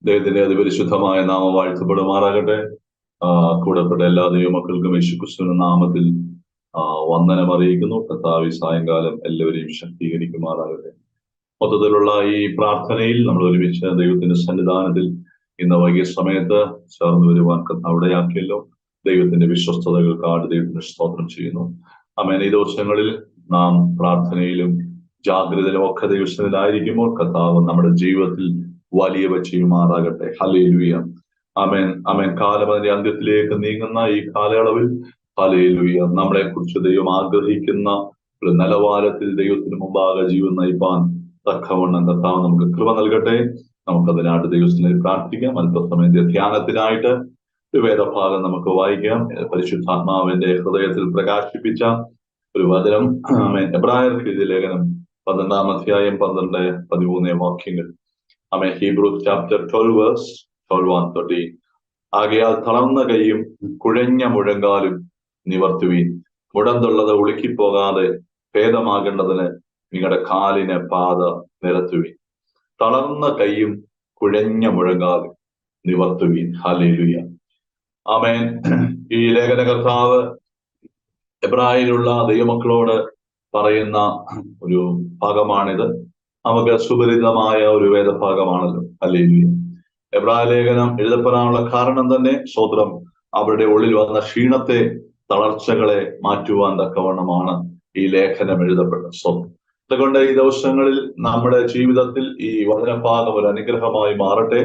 ദൈവത്തിന്റെ അതിപരിശുദ്ധമായ നാമം വാഴ്ത്തപ്പെടുമാറാകട്ടെ. കൂടപ്പെട്ട എല്ലാ ദൈവമക്കൾക്കും യേശുക്രിസ്തുവിന്റെ നാമത്തിൽ വന്ദനം അറിയിക്കുന്നു. കർത്താവ് സായങ്കാലം എല്ലാവരെയും ശക്തീകരിക്കുമാറാകട്ടെ. മൊത്തത്തിലുള്ള ഈ പ്രാർത്ഥനയിൽ നമ്മൾ ഒരുമിച്ച് ദൈവത്തിന്റെ സന്നിധാനത്തിൽ ഇന്ന് വൈകിയ സമയത്ത് ചേർന്ന് വരുവാൻ അവിടെയാക്കിയല്ലോ. ദൈവത്തിന്റെ വിശ്വസ്തതകൾക്കാട് ദൈവത്തിന് സ്തോത്രം ചെയ്യുന്നു. ആമേൻ. ഈ ദിവസങ്ങളിൽ നാം പ്രാർത്ഥനയിലും ജാഗ്രതയിലും ഒക്കെ ദൈവത്തിലായിരിക്കുമ്പോൾ കർത്താവ് നമ്മുടെ ജീവിതത്തിൽ വലിയവ ചെയ്യുമാറാകട്ടെ. ഹല്ലേലൂയ. ആമേൻ ആമേൻ. കാലം അതിന്റെ അന്ത്യത്തിലേക്ക് നീങ്ങുന്ന ഈ കാലയളവിൽ ഹല്ലേലൂയ നമ്മളെ കുറിച്ച് ദൈവം ആഗ്രഹിക്കുന്ന ഒരു നിലവാരത്തിൽ ദൈവത്തിന് മുമ്പാകെ ജീവൻ നയിപ്പാൻ തക്കവണ്ണം കർത്താവ് നമുക്ക് കൃപ നൽകട്ടെ. നമുക്കതിനായിട്ട് ദൈവത്തിനെ പ്രാർത്ഥിക്കാം. അല്പസമയത്തെ ധ്യാനത്തിനായിട്ട് ഒരു വേദഭാഗം നമുക്ക് വായിക്കാം. പരിശുദ്ധാത്മാവിന്റെ ഹൃദയത്തിൽ പ്രകാശിപ്പിച്ച ഒരു വചനം. എബ്രായർക്ക് എഴുതിയ ലേഖനം 12-ാം അധ്യായം 12-13 വാക്യങ്ങൾ. Hebrews chapter 12 verse 12-13. ആകയാൽ തളർന്ന കൈയും കുഴഞ്ഞ മുഴങ്കാലും നിവർത്തുവീൻ, മുടന്തുള്ളത് ഉളുക്കിപ്പോകാതെ ഭേദമാകേണ്ടതിന് നിങ്ങളുടെ കാലിന് പാത നിരത്തുവീൻ. തളർന്ന കൈയും കുഴഞ്ഞ മുഴങ്കാലും നിവർത്തുവീൻ. ഹല്ലേലൂയ. ആമേൻ. ഈ ലേഖനകർത്താവ് എബ്രായയിലുള്ള ദൈവമക്കളോട് പറയുന്ന ഒരു ഭാഗമാണിത്. നമുക്ക് സുപരിതമായ ഒരു വേദഭാഗമാണല്ലോ. ഹല്ലേലൂയ. എബ്രായ ലേഖനം എഴുതപ്പെടാനുള്ള കാരണം തന്നെ സ്തോത്രം അവരുടെ ഉള്ളിൽ വന്ന ക്ഷീണത്തെ, തളർച്ചകളെ മാറ്റുവാൻ തക്കവണ്ണമാണ് ഈ ലേഖനം എഴുതപ്പെട്ടത്. സ്തോത്രം. അതുകൊണ്ട് ഈ ദിവസങ്ങളിൽ നമ്മുടെ ജീവിതത്തിൽ ഈ വചനഭാഗം ഒരു അനുഗ്രഹമായി മാറട്ടെ.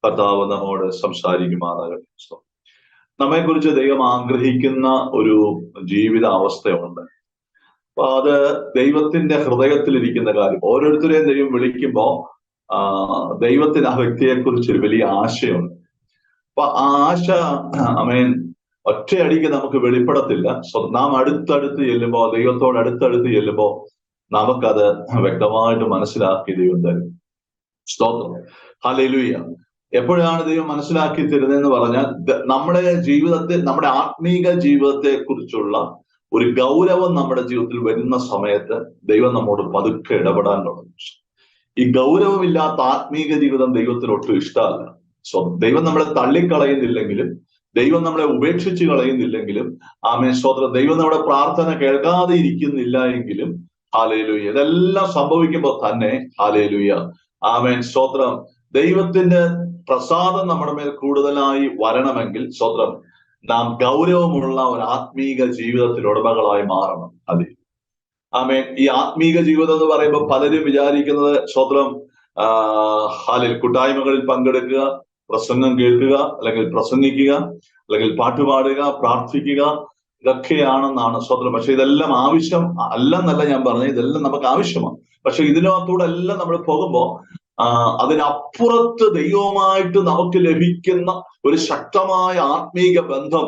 കർത്താവ് നമ്മോട് സംസാരിക്കുമാറാകട്ടെ. സ്തോത്രം. നമ്മെക്കുറിച്ച് ദൈവം ആഗ്രഹിക്കുന്ന ഒരു ജീവിത അവസ്ഥയുണ്ട്. അപ്പൊ അത് ദൈവത്തിന്റെ ഹൃദയത്തിലിരിക്കുന്ന കാര്യം. ഓരോരുത്തരെയും ദൈവം വിളിക്കുമ്പോ ദൈവത്തിന് ആ വ്യക്തിയെക്കുറിച്ച് ഒരു വലിയ ആശയമുണ്ട്. അപ്പൊ ആ ആശ ഒറ്റയടിക്ക് നമുക്ക് വെളിപ്പെടത്തില്ല. നാം അടുത്തടുത്ത് ചെല്ലുമ്പോ, ദൈവത്തോട് അടുത്തടുത്ത് ചെല്ലുമ്പോ നമുക്കത് വ്യക്തമായിട്ട് മനസ്സിലാക്കി ദൈവം തരും. സ്തോത്രം. ഹല്ലേലൂയ. എപ്പോഴാണ് ദൈവം മനസ്സിലാക്കി തരുന്നതെന്ന് പറഞ്ഞാൽ, നമ്മുടെ ജീവിതത്തെ, നമ്മുടെ ആത്മീക ജീവിതത്തെ കുറിച്ചുള്ള ഒരു ഗൗരവം നമ്മുടെ ജീവിതത്തിൽ വരുന്ന സമയത്ത് ദൈവം നമ്മോട് പതുക്കെ ഇടപെടാൻ തുടങ്ങും. ഈ ഗൗരവമില്ലാത്ത ആത്മീക ജീവിതം ദൈവത്തിന് ഒട്ടും ഇഷ്ടമല്ല. ദൈവം നമ്മളെ തള്ളിക്കളയുന്നില്ലെങ്കിലും, ദൈവം നമ്മളെ ഉപേക്ഷിച്ച് കളയുന്നില്ലെങ്കിലും, ആമേൻ സ്തോത്രം, ദൈവം നമ്മുടെ പ്രാർത്ഥന കേൾക്കാതെ ഇരിക്കുന്നില്ല എങ്കിലും, ഹല്ലേലൂയ, ഇതെല്ലാം സംഭവിക്കുമ്പോൾ തന്നെ ഹല്ലേലൂയ, ആമേൻ സ്തോത്രം, ദൈവത്തിന്റെ പ്രസാദം നമ്മുടെ മേൽ കൂടുതലായി വരണമെങ്കിൽ സ്തോത്രം നാം ഗൗരവമുള്ള ഒരു ആത്മീക ജീവിതത്തിൽ ഉടമകളായി മാറണം. അതെ, ആമേൻ. ഈ ആത്മീക ജീവിതം എന്ന് പറയുമ്പോൾ പലരും വിചാരിക്കുന്നത് സ്തോത്രം കൂട്ടായ്മകളിൽ പങ്കെടുക്കുക, പ്രസംഗം കേൾക്കുക, അല്ലെങ്കിൽ പ്രസംഗിക്കുക, അല്ലെങ്കിൽ പാട്ടുപാടുക, പ്രാർത്ഥിക്കുക, ഇതൊക്കെയാണെന്നാണ് സ്തോത്രം. പക്ഷെ ഇതെല്ലാം ആവശ്യം അല്ലെന്നല്ല ഞാൻ പറഞ്ഞത്, ഇതെല്ലാം നമുക്ക് ആവശ്യമാണ്. പക്ഷെ ഇതിനകത്തൂടെ എല്ലാം നമ്മൾ പോകുമ്പോ അതിനപ്പുറത്ത് ദൈവവുമായിട്ട് നമുക്ക് ലഭിക്കുന്ന ഒരു ശക്തമായ ആത്മീക ബന്ധം,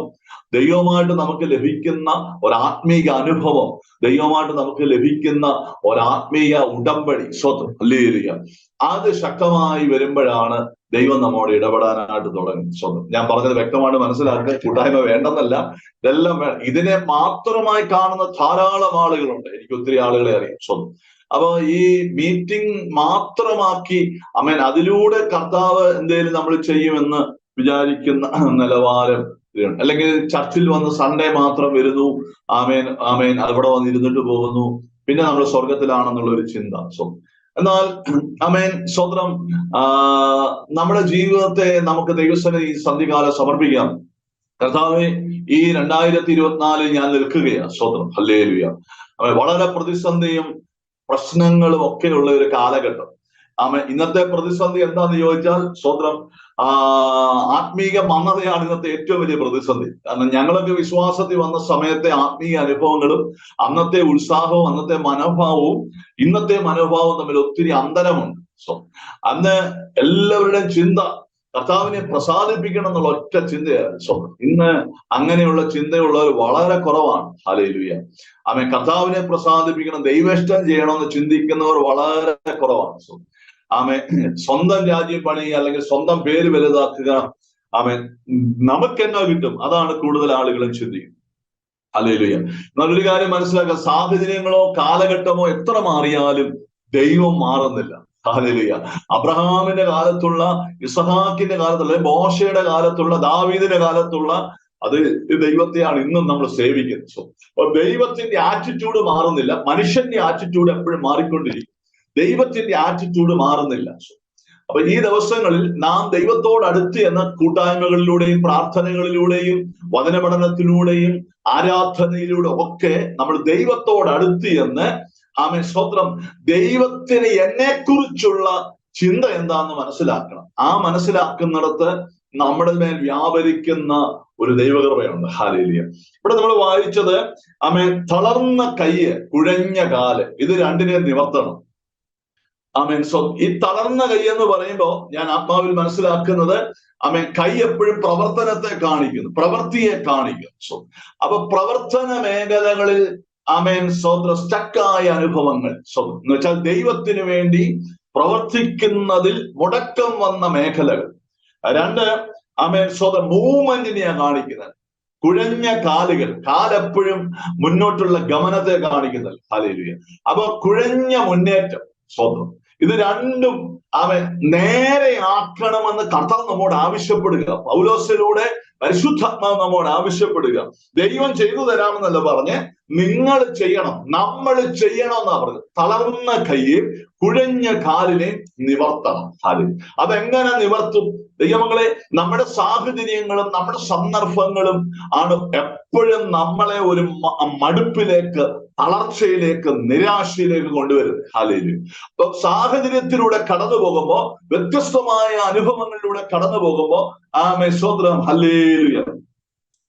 ദൈവവുമായിട്ട് നമുക്ക് ലഭിക്കുന്ന ഒരാത്മീക അനുഭവം, ദൈവവുമായിട്ട് നമുക്ക് ലഭിക്കുന്ന ഒരാത്മീയ ഉടമ്പടി, സ്വന്തം ഹല്ലേലൂയ, അത് ശക്തമായി വരുമ്പോഴാണ് ദൈവം നമ്മോട് ഇടപെടാനായിട്ട് തുടങ്ങും. സ്വന്തം ഞാൻ പറഞ്ഞത് വ്യക്തമായിട്ട് മനസ്സിലാക്കുക. കൂട്ടായ്മ വേണ്ടെന്നല്ല, ഇതെല്ലാം വേണം. ഇതിനെ മാത്രമായി കാണുന്ന ധാരാളം ആളുകളുണ്ട്. എനിക്ക് ഒത്തിരി ആളുകളെ അറിയാം. സ്വന്തം അപ്പൊ ഈ മീറ്റിംഗ് മാത്രമാക്കി അതിലൂടെ കർത്താവ് എന്തേലും നമ്മൾ ചെയ്യുമെന്ന് വിചാരിക്കുന്ന നിലവാരം, അല്ലെങ്കിൽ ചർച്ചിൽ വന്ന് സൺഡേ മാത്രം വരുന്നു, ആമേൻ അവിടെ വന്നിരുന്നിട്ട് പോകുന്നു, പിന്നെ നമ്മൾ സ്വർഗത്തിലാണെന്നുള്ള ഒരു ചിന്ത. എന്നാൽ സ്വന്തം നമ്മുടെ ജീവിതത്തെ നമുക്ക് ദൈവസന്നിധി ഈ സന്ധികാലം സമർപ്പിക്കാം. കർത്താവെ, ഈ 2024 ഞാൻ നിൽക്കുകയാണ്. സ്വന്തം ഹല്ലേലൂയ. വളരെ പ്രതിസന്ധിയും പ്രശ്നങ്ങളും ഒക്കെയുള്ള ഒരു കാലഘട്ടം. ഇന്നത്തെ പ്രതിസന്ധി എന്താന്ന് ചോദിച്ചാൽ സ്വന്തം ആത്മീക മന്ദതയാണ് ഇന്നത്തെ ഏറ്റവും വലിയ പ്രതിസന്ധി. കാരണം ഞങ്ങളൊക്കെ വിശ്വാസത്തിൽ വന്ന സമയത്തെ ആത്മീയ അനുഭവങ്ങളും അന്നത്തെ ഉത്സാഹവും അന്നത്തെ മനോഭാവവും ഇന്നത്തെ മനോഭാവവും തമ്മിൽ ഒത്തിരി അന്തരമുണ്ട്. അന്ന് എല്ലാവരുടെയും ചിന്ത കർത്താവിനെ പ്രസാദിപ്പിക്കണം എന്നുള്ള ഒറ്റ ചിന്തയാണ്. ഇന്ന് അങ്ങനെയുള്ള ചിന്തയുള്ളവർ വളരെ കുറവാണ്. ഹല്ലേലൂയ. കർത്താവിനെ പ്രസാദിപ്പിക്കണം, ദൈവേഷ്ടം ചെയ്യണമെന്ന് ചിന്തിക്കുന്നവർ വളരെ കുറവാണ്. സ്വന്തം രാജ്യം പണിയുക, അല്ലെങ്കിൽ സ്വന്തം പേര് വലുതാക്കുക, നമുക്കെന്നാ കിട്ടും, അതാണ് കൂടുതൽ ആളുകളും ചിന്തിക്കുന്നത്. ഹല്ലേലൂയ. നല്ലൊരു കാര്യം മനസ്സിലാക്കുക, സാഹചര്യങ്ങളോ കാലഘട്ടമോ എത്ര മാറിയാലും ദൈവം മാറുന്നില്ല. ഹല്ലേലൂയ. അബ്രഹാമിന്റെ കാലത്തുള്ള, ഇസഹാക്കിന്റെ കാലത്തുള്ള, മോശയുടെ കാലത്തുള്ള, ദാവീദിന്റെ കാലത്തുള്ള അത് ദൈവത്തെയാണ് ഇന്നും നമ്മൾ സേവിക്കുന്നത്. അപ്പൊ ദൈവത്തിന്റെ ആറ്റിറ്റ്യൂഡ് മാറുന്നില്ല, മനുഷ്യന്റെ ആറ്റിറ്റ്യൂഡ് എപ്പോഴും മാറിക്കൊണ്ടിരിക്കും. ദൈവത്തിന്റെ ആറ്റിറ്റ്യൂഡ് മാറുന്നില്ല. അപ്പൊ ഈ ദിവസങ്ങളിൽ നാം ദൈവത്തോട് അടുത്ത് എന്ന കൂട്ടായ്മകളിലൂടെയും പ്രാർത്ഥനകളിലൂടെയും വചനപഠനത്തിലൂടെയും ആരാധനയിലൂടെ ഒക്കെ നമ്മൾ ദൈവത്തോട് അടുത്ത് എന്ന് ആമേൻ സ്തോത്രം, ദൈവത്തിന് എന്നെക്കുറിച്ചുള്ള ചിന്ത എന്താണെന്ന് മനസ്സിലാക്കണം. ആ മനസ്സിലാക്കുന്നിടത്ത് നമ്മുടെ മേൽ വ്യാപരിക്കുന്ന ഒരു ദൈവകൃപയുണ്ട്. ഹല്ലേലൂയ. ഇവിടെ നമ്മൾ വായിച്ചത് ആമേൻ തളർന്ന കയ്യ്, കുഴഞ്ഞ കാല്, ഇത് രണ്ടിനെ നിവർത്തണം. ആമേൻ. ഈ തളർന്ന കൈ എന്ന് പറയുമ്പോൾ ഞാൻ ആത്മാവിൽ മനസ്സിലാക്കുന്നത് ആമേൻ, കൈ എപ്പോഴും പ്രവർത്തനത്തെ കാണിക്കുന്നു, പ്രവൃത്തിയെ കാണിക്കുന്നു. അപ്പൊ പ്രവർത്തന മേഖലകളിൽ ആമേൻ സ്വതന്ത്ര സ്റ്റക്കായ അനുഭവങ്ങൾ, എന്ന് വെച്ചാൽ ദൈവത്തിന് വേണ്ടി പ്രവർത്തിക്കുന്നതിൽ മുടക്കം വന്ന മേഖലകൾ. രണ്ട്, ആമേൻ സ്വതന്ത്ര മൂവ്മെന്റിനെയാണ് കാണിക്കുന്നത്. കുഴഞ്ഞ കാലുകൾ, കാലെപ്പോഴും മുന്നോട്ടുള്ള ഗമനത്തെ കാണിക്കുന്നത്. ഹല്ലേലൂയ. അപ്പൊ കുഴഞ്ഞ മുന്നേറ്റം, സ്വന്തം, ഇത് രണ്ടും അവൻ നേരെയാക്കണമെന്ന് കർത്താവ് നമ്മോട് ആവശ്യപ്പെടുക. പൗലോസിലൂടെ പരിശുദ്ധാത്മാവ് നമ്മോട് ആവശ്യപ്പെടുക. ദൈവം ചെയ്തു തരാമെന്നല്ല പറഞ്ഞ്, നിങ്ങൾ ചെയ്യണം, നമ്മൾ ചെയ്യണം എന്നാ പറഞ്ഞത്. തളർന്ന കൈയെ, കുഴഞ്ഞ കാലിനെ നിവർത്തണം. അതെങ്ങനെ നിവർത്തും? ദൈവമക്കളെ, നമ്മുടെ സാഹചര്യങ്ങളും നമ്മുടെ സന്ദർഭങ്ങളും ആണ് എപ്പോഴും നമ്മളെ ഒരു മടുപ്പിലേക്ക്, തളർച്ചയിലേക്ക്, നിരാശയിലേക്ക് കൊണ്ടുവരുന്നത്. ഹല്ലേലൂയ. അപ്പൊ സാഹചര്യത്തിലൂടെ കടന്നു പോകുമ്പോ, വ്യത്യസ്തമായ അനുഭവങ്ങളിലൂടെ കടന്നു പോകുമ്പോ ആമേൻ സ്തോത്രം, ഹല്ലേലൂയ,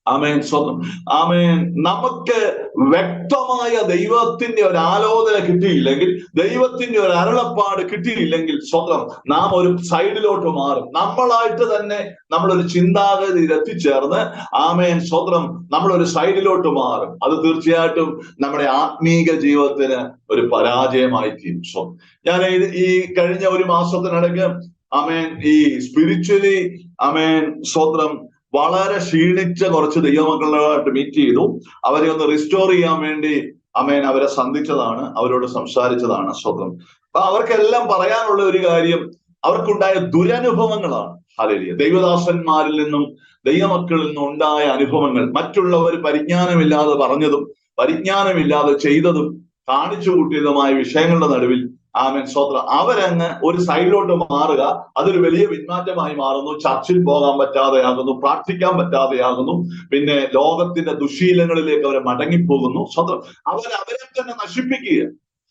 ആമേൻ സ്തോത്രം, ആമേൻ, നമുക്ക് വ്യക്തമായ ദൈവത്തിന്റെ ഒരു ആലോചന കിട്ടിയില്ലെങ്കിൽ, ദൈവത്തിന്റെ ഒരു അരുളപ്പാട് കിട്ടിയില്ലെങ്കിൽ സ്തോത്രം, നാം ഒരു സൈഡിലോട്ട് മാറും. നമ്മളായിട്ട് തന്നെ നമ്മളൊരു ചിന്താഗതിയിൽ എത്തിച്ചേർന്ന് ആമേൻ സ്തോത്രം, നമ്മളൊരു സൈഡിലോട്ട് മാറും. അത് തീർച്ചയായിട്ടും നമ്മുടെ ആത്മീക ജീവിതത്തിന് ഒരു പരാജയമായി തീരും. ഞാൻ ഈ കഴിഞ്ഞ ഒരു മാസത്തിനിടയ്ക്ക് ആമേൻ ഈ സ്പിരിച്വലി ആമേൻ സ്തോത്രം വളരെ ക്ഷീണിച്ച കുറച്ച് ദൈവമക്കളുമായിട്ട് മീറ്റ് ചെയ്തു. അവരെ ഒന്ന് റിസ്റ്റോർ ചെയ്യാൻ വേണ്ടി ആമേൻ അവരെ സന്ധിച്ചതാണ്, അവരോട് സംസാരിച്ചതാണ്. സ്തോത്രം. അപ്പൊ അവർക്കെല്ലാം പറയാനുള്ള ഒരു കാര്യം, അവർക്കുണ്ടായ ദുരനുഭവങ്ങളാണ്. ഹല്ലേലൂയ. ദൈവദാസന്മാരിൽ നിന്നും ദൈവമക്കളിൽ നിന്നും ഉണ്ടായ അനുഭവങ്ങൾ, മറ്റുള്ളവർ പരിജ്ഞാനമില്ലാതെ പറഞ്ഞതും പരിജ്ഞാനമില്ലാതെ ചെയ്തതും കാണിച്ചു കൂട്ടിയതുമായ വിഷയങ്ങളുടെ നടുവിൽ ആമേൻ സ്തോത്രം, അവരങ്ങ് ഒരു സൈഡിലോട്ട് മാറുക. അതൊരു വലിയ പിന്മാറ്റമായി മാറുന്നു. ചർച്ചിൽ പോകാൻ പറ്റാതെയാകുന്നു, പ്രാർത്ഥിക്കാൻ പറ്റാതെയാകുന്നു, പിന്നെ ലോകത്തിന്റെ ദുശീലങ്ങളിലേക്ക് അവരെ മടങ്ങിപ്പോകുന്നു. സ്തോത്രം. അവരെ തന്നെ നശിപ്പിക്കുക.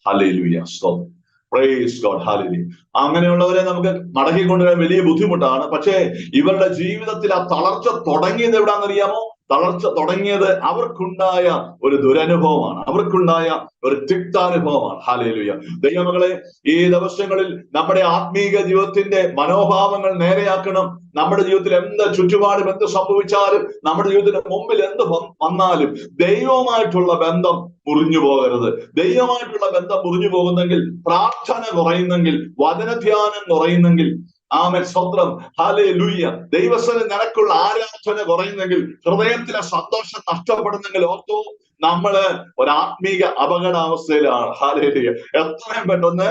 ഹല്ലേലൂയ. സ്തോത്രം. Praise God. ഹല്ലേലൂയ. അങ്ങനെയുള്ളവരെ നമുക്ക് മടക്കിക്കൊണ്ടുവരാൻ വലിയ ബുദ്ധിമുട്ടാണ്. പക്ഷേ ഇവരുടെ ജീവിതത്തിൽ ആ തളർച്ച തുടങ്ങിയത് എവിടാന്നറിയാമോ? തളർച്ച തുടങ്ങിയത് അവർക്കുണ്ടായ ഒരു ദുരനുഭവമാണ്, അവർക്കുണ്ടായ ഒരു തിക്താനുഭവമാണ്. ഹല്ലേലൂയ. ദൈവമക്കളെ, ഈ ദിവസങ്ങളിൽ നമ്മുടെ ആത്മീക ജീവിതത്തിന്റെ മനോഭാവങ്ങൾ നേരെയാക്കണം. നമ്മുടെ ജീവിതത്തിൽ എന്ത് ചുറ്റുപാടും എന്ത് സംഭവിച്ചാലും, നമ്മുടെ ജീവിതത്തിന് മുമ്പിൽ എന്ത് വന്നാലും ദൈവവുമായിട്ടുള്ള ബന്ധം മുറിഞ്ഞു പോകരുത്. ദൈവമായിട്ടുള്ള ബന്ധം മുറിഞ്ഞു പോകുന്നെങ്കിൽ, പ്രാർത്ഥന കുറയുന്നെങ്കിൽ, വചനധ്യാനം കുറയുന്നെങ്കിൽ, ആമേൻ സ്തോത്രം, ഹല്ലേലൂയ, ദൈവസന്നിധിയിൽ നിനക്കുള്ള ആരാധന കുറയുന്നെങ്കിൽ, ഹൃദയത്തിലെ സന്തോഷം നഷ്ടപ്പെടുന്നെങ്കിൽ ഓർത്തു, നമ്മള് ഒരു ആത്മീക അപകടാവസ്ഥയിലാണ്. ഹല്ലേലൂയ. എത്രയും പെട്ടെന്ന്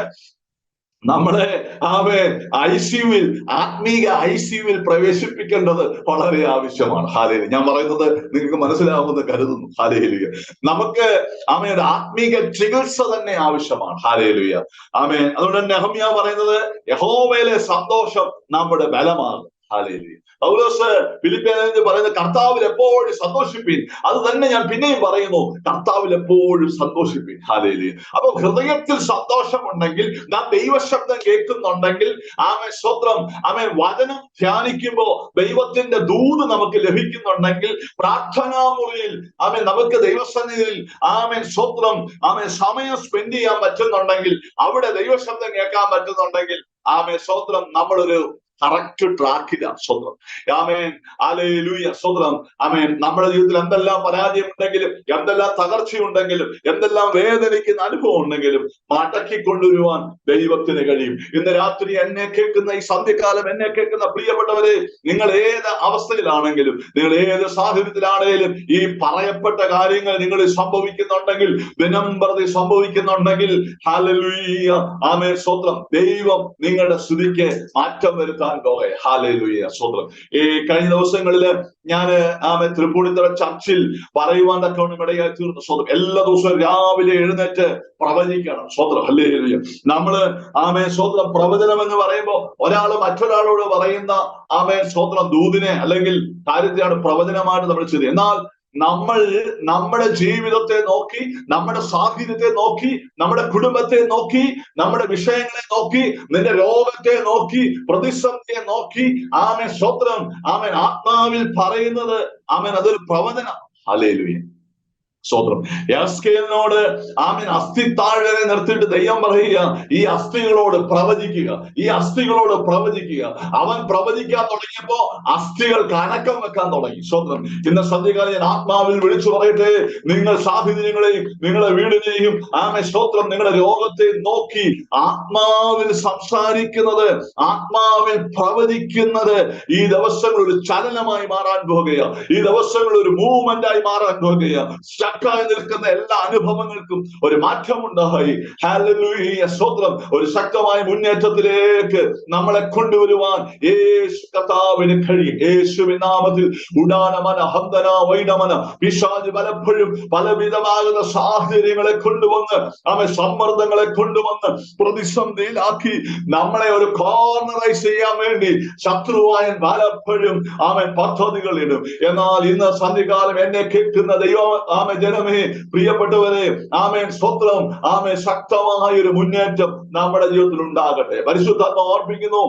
നമ്മളെ ICUവിൽ, ആത്മീക ICUവിൽ പ്രവേശിപ്പിക്കേണ്ടത് വളരെ ആവശ്യമാണ്. ഹല്ലേലൂയ. ഞാൻ പറയുന്നത് നിങ്ങൾക്ക് മനസ്സിലാവുമെന്ന് കരുതുന്നു. ഹല്ലേലൂയ. നമുക്ക് ഒരു ആത്മീക ചികിത്സ തന്നെ ആവശ്യമാണ്. ഹല്ലേലൂയ. ആമേൻ. അതുകൊണ്ട് നെഹമ്യാ പറയുന്നത്, യഹോവയിലെ സന്തോഷം നമ്മുടെ ബലമാകും. ഹല്ലേലൂയ. പൗലോസ് ഫിലിപ്പിയർക്ക് പറയുന്നത്, കർത്താവിൽ എപ്പോഴും സന്തോഷിപ്പീൻ. അത് തന്നെ ഞാൻ പിന്നെയും പറയുന്നു, കർത്താവിൽ എപ്പോഴും സന്തോഷിപ്പീൻ. ഹല്ലേലൂയ. അപ്പൊ ഹൃദയത്തിൽ സന്തോഷമുണ്ടെങ്കിൽ, നാം ദൈവശബ്ദം കേൾക്കുന്നുണ്ടെങ്കിൽ, ആമേൻ സ്തോത്രം, ആമേൻ വചനം ധ്യാനിക്കുമ്പോ ദൈവത്തിന്റെ ദൂത് നമുക്ക് ലഭിക്കുന്നുണ്ടെങ്കിൽ, പ്രാർത്ഥനാ മുറിയിൽ ആമേൻ നമുക്ക് ദൈവസന്നിധിയിൽ ആമേൻ സ്തോത്രം, ആമേൻ സമയം സ്പെൻഡ് ചെയ്യാൻ പറ്റുന്നുണ്ടെങ്കിൽ, അവിടെ ദൈവശബ്ദം കേൾക്കാൻ പറ്റുന്നുണ്ടെങ്കിൽ, ആമേൻ സ്തോത്രം, നമ്മളൊരു കറക്റ്റ് ട്രാക്കില്ല. സ്വന്തം ആമേൻ, ഹല്ലേലൂയ, സ്വന്തം ആമേൻ. നമ്മുടെ ജീവിതത്തിൽ എന്തെല്ലാം പരാജയം ഉണ്ടെങ്കിലും, എന്തെല്ലാം തകർച്ചയുണ്ടെങ്കിലും, എന്തെല്ലാം വേദനിക്കുന്ന അനുഭവം ഉണ്ടെങ്കിലും മടക്കി കൊണ്ടുവരുവാൻ ദൈവത്തിന് കഴിയും. ഇന്ന് രാത്രി എന്നെ കേൾക്കുന്ന ഈ സന്ധ്യകാലം എന്നെ കേൾക്കുന്ന പ്രിയപ്പെട്ടവരെ, നിങ്ങൾ ഏത് അവസ്ഥയിലാണെങ്കിലും, നിങ്ങൾ ഏത് സാഹചര്യത്തിലാണെങ്കിലും, ഈ പറയപ്പെട്ട കാര്യങ്ങൾ നിങ്ങളിൽ സംഭവിക്കുന്നുണ്ടെങ്കിൽ, ദിനം പ്രതി സംഭവിക്കുന്നുണ്ടെങ്കിൽ, ഹല്ലേലൂയ, ആമേൻ, സ്തോത്രം, ദൈവം നിങ്ങളുടെ സ്തുതിക്ക് മാറ്റം വരുത്താൻ പോകുക. ഹല്ലേലൂയ, സ്തോത്രം. ഈ കഴിഞ്ഞ ദിവസങ്ങളില് ഞാൻ തൃപ്പൂണിത്തുറ ചർച്ചിൽ പറയുവാൻ തക്കവണ്ണം ഇടയായി തീർന്നു. സ്വന്തം എല്ലാ ദിവസവും രാവിലെ എഴുന്നേറ്റ് പ്രവചിക്കണം. സ്വന്തം ഹല്ലേലൂയ. നമ്മള് സ്വന്തം പ്രവചനം എന്ന് പറയുമ്പോൾ ഒരാൾ മറ്റൊരാളോട് പറയുന്ന സ്വന്തം ദൂതിനെ അല്ലെങ്കിൽ കാര്യത്തെയാണ് പ്രവചനമായിട്ട് നമ്മൾ ചെയ്തത്. എന്നാൽ നമ്മൾ നമ്മുടെ ജീവിതത്തെ നോക്കി, നമ്മുടെ സാഹചര്യത്തെ നോക്കി, നമ്മുടെ കുടുംബത്തെ നോക്കി, നമ്മുടെ വിഷയങ്ങളെ നോക്കി, നിന്റെ രോഗത്തെ നോക്കി, പ്രതിസന്ധിയെ നോക്കി, സ്വത്രം ആത്മാവിൽ പറയുന്നത് അതൊരു പ്രവചനം. ഹല്ലേലൂയ, സ്തോത്രം. യഹസ്കേലിനോട് അസ്ഥി താഴ്വരെ നിർത്തിയിട്ട് ദൈവം പറയുക, ഈ അസ്ഥികളോട് പ്രവചിക്കുക, ഈ അസ്ഥികളോട് പ്രവചിക്കുക. അവൻ പ്രവചിക്കാൻ തുടങ്ങിയപ്പോ അസ്ഥികൾ അനക്കം വെക്കാൻ തുടങ്ങി. സ്തോത്രം. ഇന്ന് സന്ധ്യകാലം ഞാൻ ആത്മാവിൽ വിളിച്ചു പറയട്ടെ, നിങ്ങൾ സാഹചര്യങ്ങളെയും നിങ്ങളുടെ വീടിനെയും സ്തോത്രം, നിങ്ങളുടെ രോഗത്തെ നോക്കി ആത്മാവിൽ സംസാരിക്കുന്നത്, ആത്മാവിൽ പ്രവചിക്കുന്നത് ഈ ദിവസങ്ങൾ ഒരു ചലനമായി മാറാൻ പോകുകയാണ്. ഈ ദിവസങ്ങൾ ഒരു മൂവ്മെന്റായി മാറാൻ പോകുകയാണ്. ായി നിൽക്കുന്ന എല്ലാ അനുഭവങ്ങൾക്കും ഒരു മാറ്റമുണ്ടായി. ഹല്ലേലൂയ, സ്തോത്രം. ഒരു ശക്തമായ മുന്നേറ്റത്തിലേക്ക് നമ്മളെ കൊണ്ടുവരുവാൻ യേശു കർത്താവിന് കഴിയും. യേശുവിൻ നാമത്തിൽ ഉടാനമന ഹന്തന വൈഡമന പിശാച് പലപ്പോഴും പലവിധമാകുന്ന സാഹചര്യങ്ങളെ കൊണ്ടുവന്ന് സമ്മർദ്ദങ്ങളെ കൊണ്ടുവന്ന് പ്രതിസന്ധിയിലാക്കി നമ്മളെ ഒരു കോർണറൈസ് ചെയ്യാൻ വേണ്ടി ശത്രുവായ പലപ്പോഴും പദ്ധതികളിടും. എന്നാൽ ഇന്ന് സന്ധികാലം എന്നെ കേൾക്കുന്ന ദൈവം ജനമേ, പ്രിയപ്പെട്ടവരെ, സ്തോത്രം, ശക്തമായ ഒരു മുന്നേറ്റം നമ്മുടെ ജീവിതത്തിൽ ഉണ്ടാകട്ടെ. പരിശുദ്ധാത്മ ഓർപ്പിക്കുന്നു,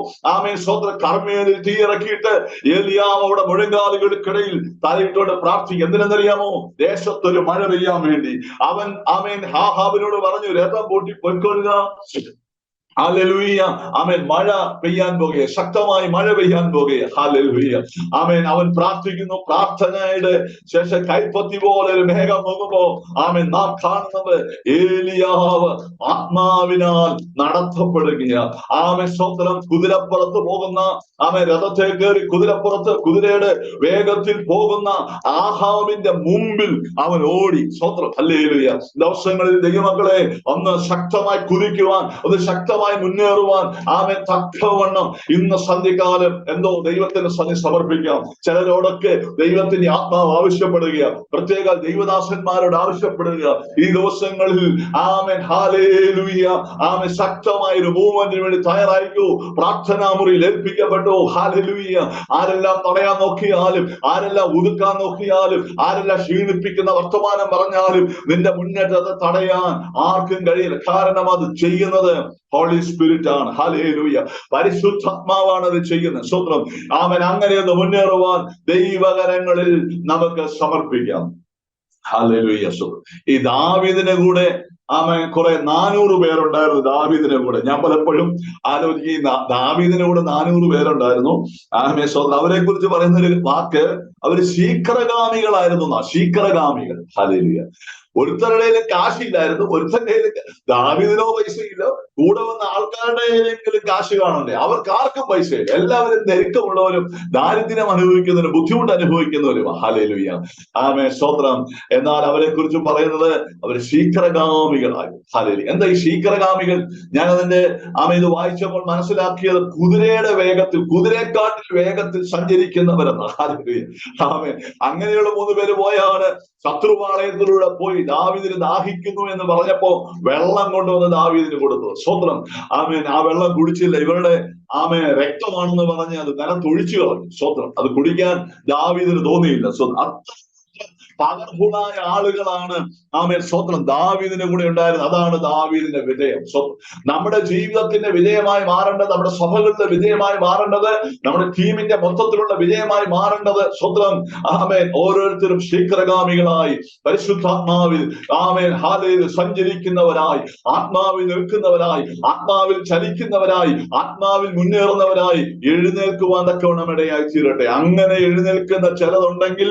സ്തോത്രം, കർമ്മേലിൽ തീയിറക്കിയിട്ട് ഏലിയാവ് അവിടെ മുഴങ്കാലുകൾക്കിടയിൽ തലയിട്ടോട് പ്രാർത്ഥിക്കും. എന്തിനെന്നറിയാമോ? ദേശത്തൊരു മഴ പെയ്യാൻ വേണ്ടി. അവൻ ഹാഹാബിനോട് പറഞ്ഞു, രഥം പൂട്ടി പൊയ്ക്കൊള്ളുക. ഹല്ലേലൂയ, മഴ പെയ്യാൻ പോകുക, ശക്തമായി മഴ പെയ്യാൻ പോകുക. ഹല്ലേലൂയ, അവൻ പ്രാർത്ഥിക്കുന്നു. പ്രാർത്ഥനയുടെ ശേഷം കൈപ്പത്തി പോലെ ഒരു മേഘം നോക്കുമ്പോ നാം കാണുന്നത് ഏലിയാവ് ആത്മാവിനാൽ നടത്തപ്പെടുകയാണ്. സ്തോത്രം. കുതിരപ്പുറത്ത് പോകുന്ന രഥത്തെ കയറി കുതിരയുടെ വേഗത്തിൽ പോകുന്ന ആഹാബിന്റെ മുമ്പിൽ അവൻ ഓടി. സ്തോത്രം. ഹല്ലേലൂയ. ദിവസങ്ങളിൽ ദൈവമക്കളെ ഒന്ന് ശക്തമായി കുതിക്കുവാൻ, ഒന്ന് ശക്തമായി മുന്നേറുവാൻ തക്കവണ്ണം ഇന്ന് സന്ധ്യകാലം എന്തോ ദൈവത്തിന് സമർപ്പിക്കാം. ചിലരോടൊക്കെ ദൈവത്തിന്റെ ആത്മാവ് ആവശ്യപ്പെടുക, പ്രത്യേക ദൈവദാസന്മാരോട് ആവശ്യപ്പെടുക. ഈ ദിവസങ്ങളിൽ ഹല്ലേലൂയ, ശക്തമായ ഒരു മൂവ്മെന്റിന് വേണ്ടി തയ്യാറായിക്കൂ. പ്രാർത്ഥനാ മുറിയിൽ ഏൽപ്പിക്കപ്പെട്ടു. ഹല്ലേലൂയ. ആരെല്ലാം തടയാൻ നോക്കിയാലും, ആരെല്ലാം ഒതുക്കാൻ നോക്കിയാലും, ആരെല്ലാം ക്ഷീണിപ്പിക്കുന്ന വർത്തമാനം പറഞ്ഞാലും നിന്റെ മുന്നേറ്റത്തെ തടയാൻ ആർക്കും കഴിയില്ല. കാരണം അത് ചെയ്യുന്നത് ഹോളി സ്പിരിറ്റ് ആണ്. ഹല്ലേലൂയ. പരിശുദ്ധാത്മാവാണ് അത് ചെയ്യുന്നത്. സ്തോത്രം. അങ്ങനെ ഒന്ന് മുന്നേറുവാൻ ദൈവകരങ്ങളിൽ നമുക്ക് സമർപ്പിക്കാം. ഹല്ലേലൂയ. ഈ ദാവീദിന്റെ കൂടെ കുറെ 400 പേരുണ്ടായിരുന്നു. ദാവീദിന്റെ കൂടെ ഞാൻ പലപ്പോഴും ആലോചിക്കുന്ന, ദാവീദിന്റെ കൂടെ 400 പേരുണ്ടായിരുന്നു. സ്തോത്രം. അവരെ കുറിച്ച് പറയുന്ന ഒരു വാക്ക്, അവര് ശീഘ്രഗാമികളായിരുന്നു. ശീഘ്രഗാമികൾ. ഹല്ലേലൂയ. ഒരുത്തരുടെ കാശില്ലായിരുന്നു, ഒരുത്തന്റെ ദാവീദിനോ പൈസയില്ല, കൂടെ വന്ന ആൾക്കാരുടെ കാശ് കാണണ്ടേ? അവർക്ക് ആർക്കും പൈസയില്ല. എല്ലാവരും ഞെരുക്കമുള്ളവരും ദാരിദ്ര്യം അനുഭവിക്കുന്നവരും ബുദ്ധിമുട്ട് അനുഭവിക്കുന്നവരും. ഹല്ലേലൂയ. സ്തോത്രം. എന്നാൽ അവരെ കുറിച്ച് പറയുന്നത് അവർ ശീഘ്രഗാമികളായി. ഹല്ലേലൂയ. എന്താ ഈ ശീഘ്രഗാമികൾ? ഞാൻ അതിന്റെ ഇത് വായിച്ചപ്പോൾ മനസ്സിലാക്കിയത്, കുതിരയുടെ വേഗത്തിൽ, കുതിരയെക്കാട്ടിൽ വേഗത്തിൽ സഞ്ചരിക്കുന്നവരെന്ന്. ഹല്ലേലൂയ. അങ്ങനെയുള്ള 3 പേര് പോയാണ് ശത്രുപാളയത്തിലൂടെ പോയി ദാവീദിന് ദാഹിക്കുന്നു എന്ന് പറഞ്ഞപ്പോ വെള്ളം കൊണ്ടുവന്ന് ദാവീദിന് കൊടുത്തു. സ്വത്രം. ആ വെള്ളം കുടിച്ചില്ല. ഇവരുടെ രക്തമാണെന്ന് പറഞ്ഞ് അത് നിലത്തൊഴിച്ചു കളഞ്ഞു. സ്വത്രം. അത് കുടിക്കാൻ ദാവീദിന് തോന്നിയില്ല. പവർഫുള്ളായ ആളുകളാണ് ആമേൻ, സ്തോത്രം. ദാവീദിന്റെ കൂടെ ഉണ്ടായിരുന്നു. അതാണ് ദാവീദിന്റെ വിജയം. നമ്മുടെ ജീവിതത്തിന്റെ വിജയമായി മാറേണ്ടത്, നമ്മുടെ സഭകളുടെ വിജയമായി മാറേണ്ടത്, നമ്മുടെ ടീമിന്റെ മൊത്തത്തിലുള്ള വിജയമായി മാറേണ്ടത്, സ്തോത്രം, ആമേൻ, ഓരോരുത്തരും ശീഘ്രഗാമികളായി പരിശുദ്ധാത്മാവിൽ, ആമേൻ, ഹാലേലൂയ, സഞ്ചരിക്കുന്നവരായി, ആത്മാവിൽ നിൽക്കുന്നവരായി, ആത്മാവിൽ ചലിക്കുന്നവരായി, ആത്മാവിൽ മുന്നേറുന്നവരായി എഴുന്നേൽക്കുവാൻ തക്കവണ്ണം ഇടയായി തീരട്ടെ. അങ്ങനെ എഴുന്നേൽക്കുന്ന ചിലതുണ്ടെങ്കിൽ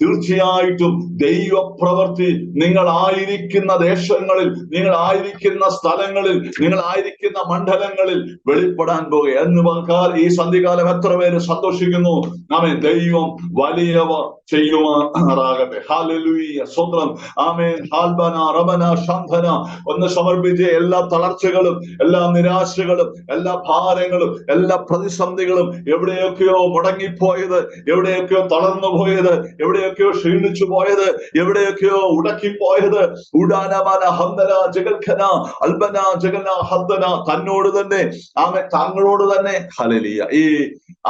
തീർച്ചയായിട്ടും ദൈവപ്രവൃത്തി നിങ്ങളായിരിക്കുന്ന ദേശങ്ങളിൽ, നിങ്ങളായിരിക്കുന്ന സ്ഥലങ്ങളിൽ, നിങ്ങളായിരിക്കുന്ന മണ്ഡലങ്ങളിൽ വെളിപ്പെടാൻ പോകുക എന്ന് പറഞ്ഞാൽ ഈ സന്ധികാലം എത്ര പേര് സന്തോഷിക്കുന്നു. ആമേൻ. ദൈവം വലിയവ ചെയ്യുമാറാകട്ടെ. ഹല്ലേലൂയ, സ്തോത്രം. ആമേൻ. ഹാൽബന റബന ശാന്തന. ഒന്ന് സമർപ്പിച്ച് എല്ലാ തളർച്ചകളും, എല്ലാ നിരാശകളും, എല്ലാ ഭാരങ്ങളും, എല്ലാ പ്രതിസന്ധികളും, എവിടെയൊക്കെയോ മുടങ്ങിപ്പോയത്, എവിടെയൊക്കെയോ തളർന്നു പോയത്, എവിടെയൊക്കെയോ ക്ഷീണിച്ചു പോയത്, എവിടെയൊക്കെയോ ഉടക്കിപ്പോയത്, ഉടാനമന ഹന്തന ജഗൽഖന അൽബന ജഗന ഹന്തന, തന്നോട് തന്നെ, ആമേ, താങ്കളോട് തന്നെ. ഹല്ലേലൂയ. ഈ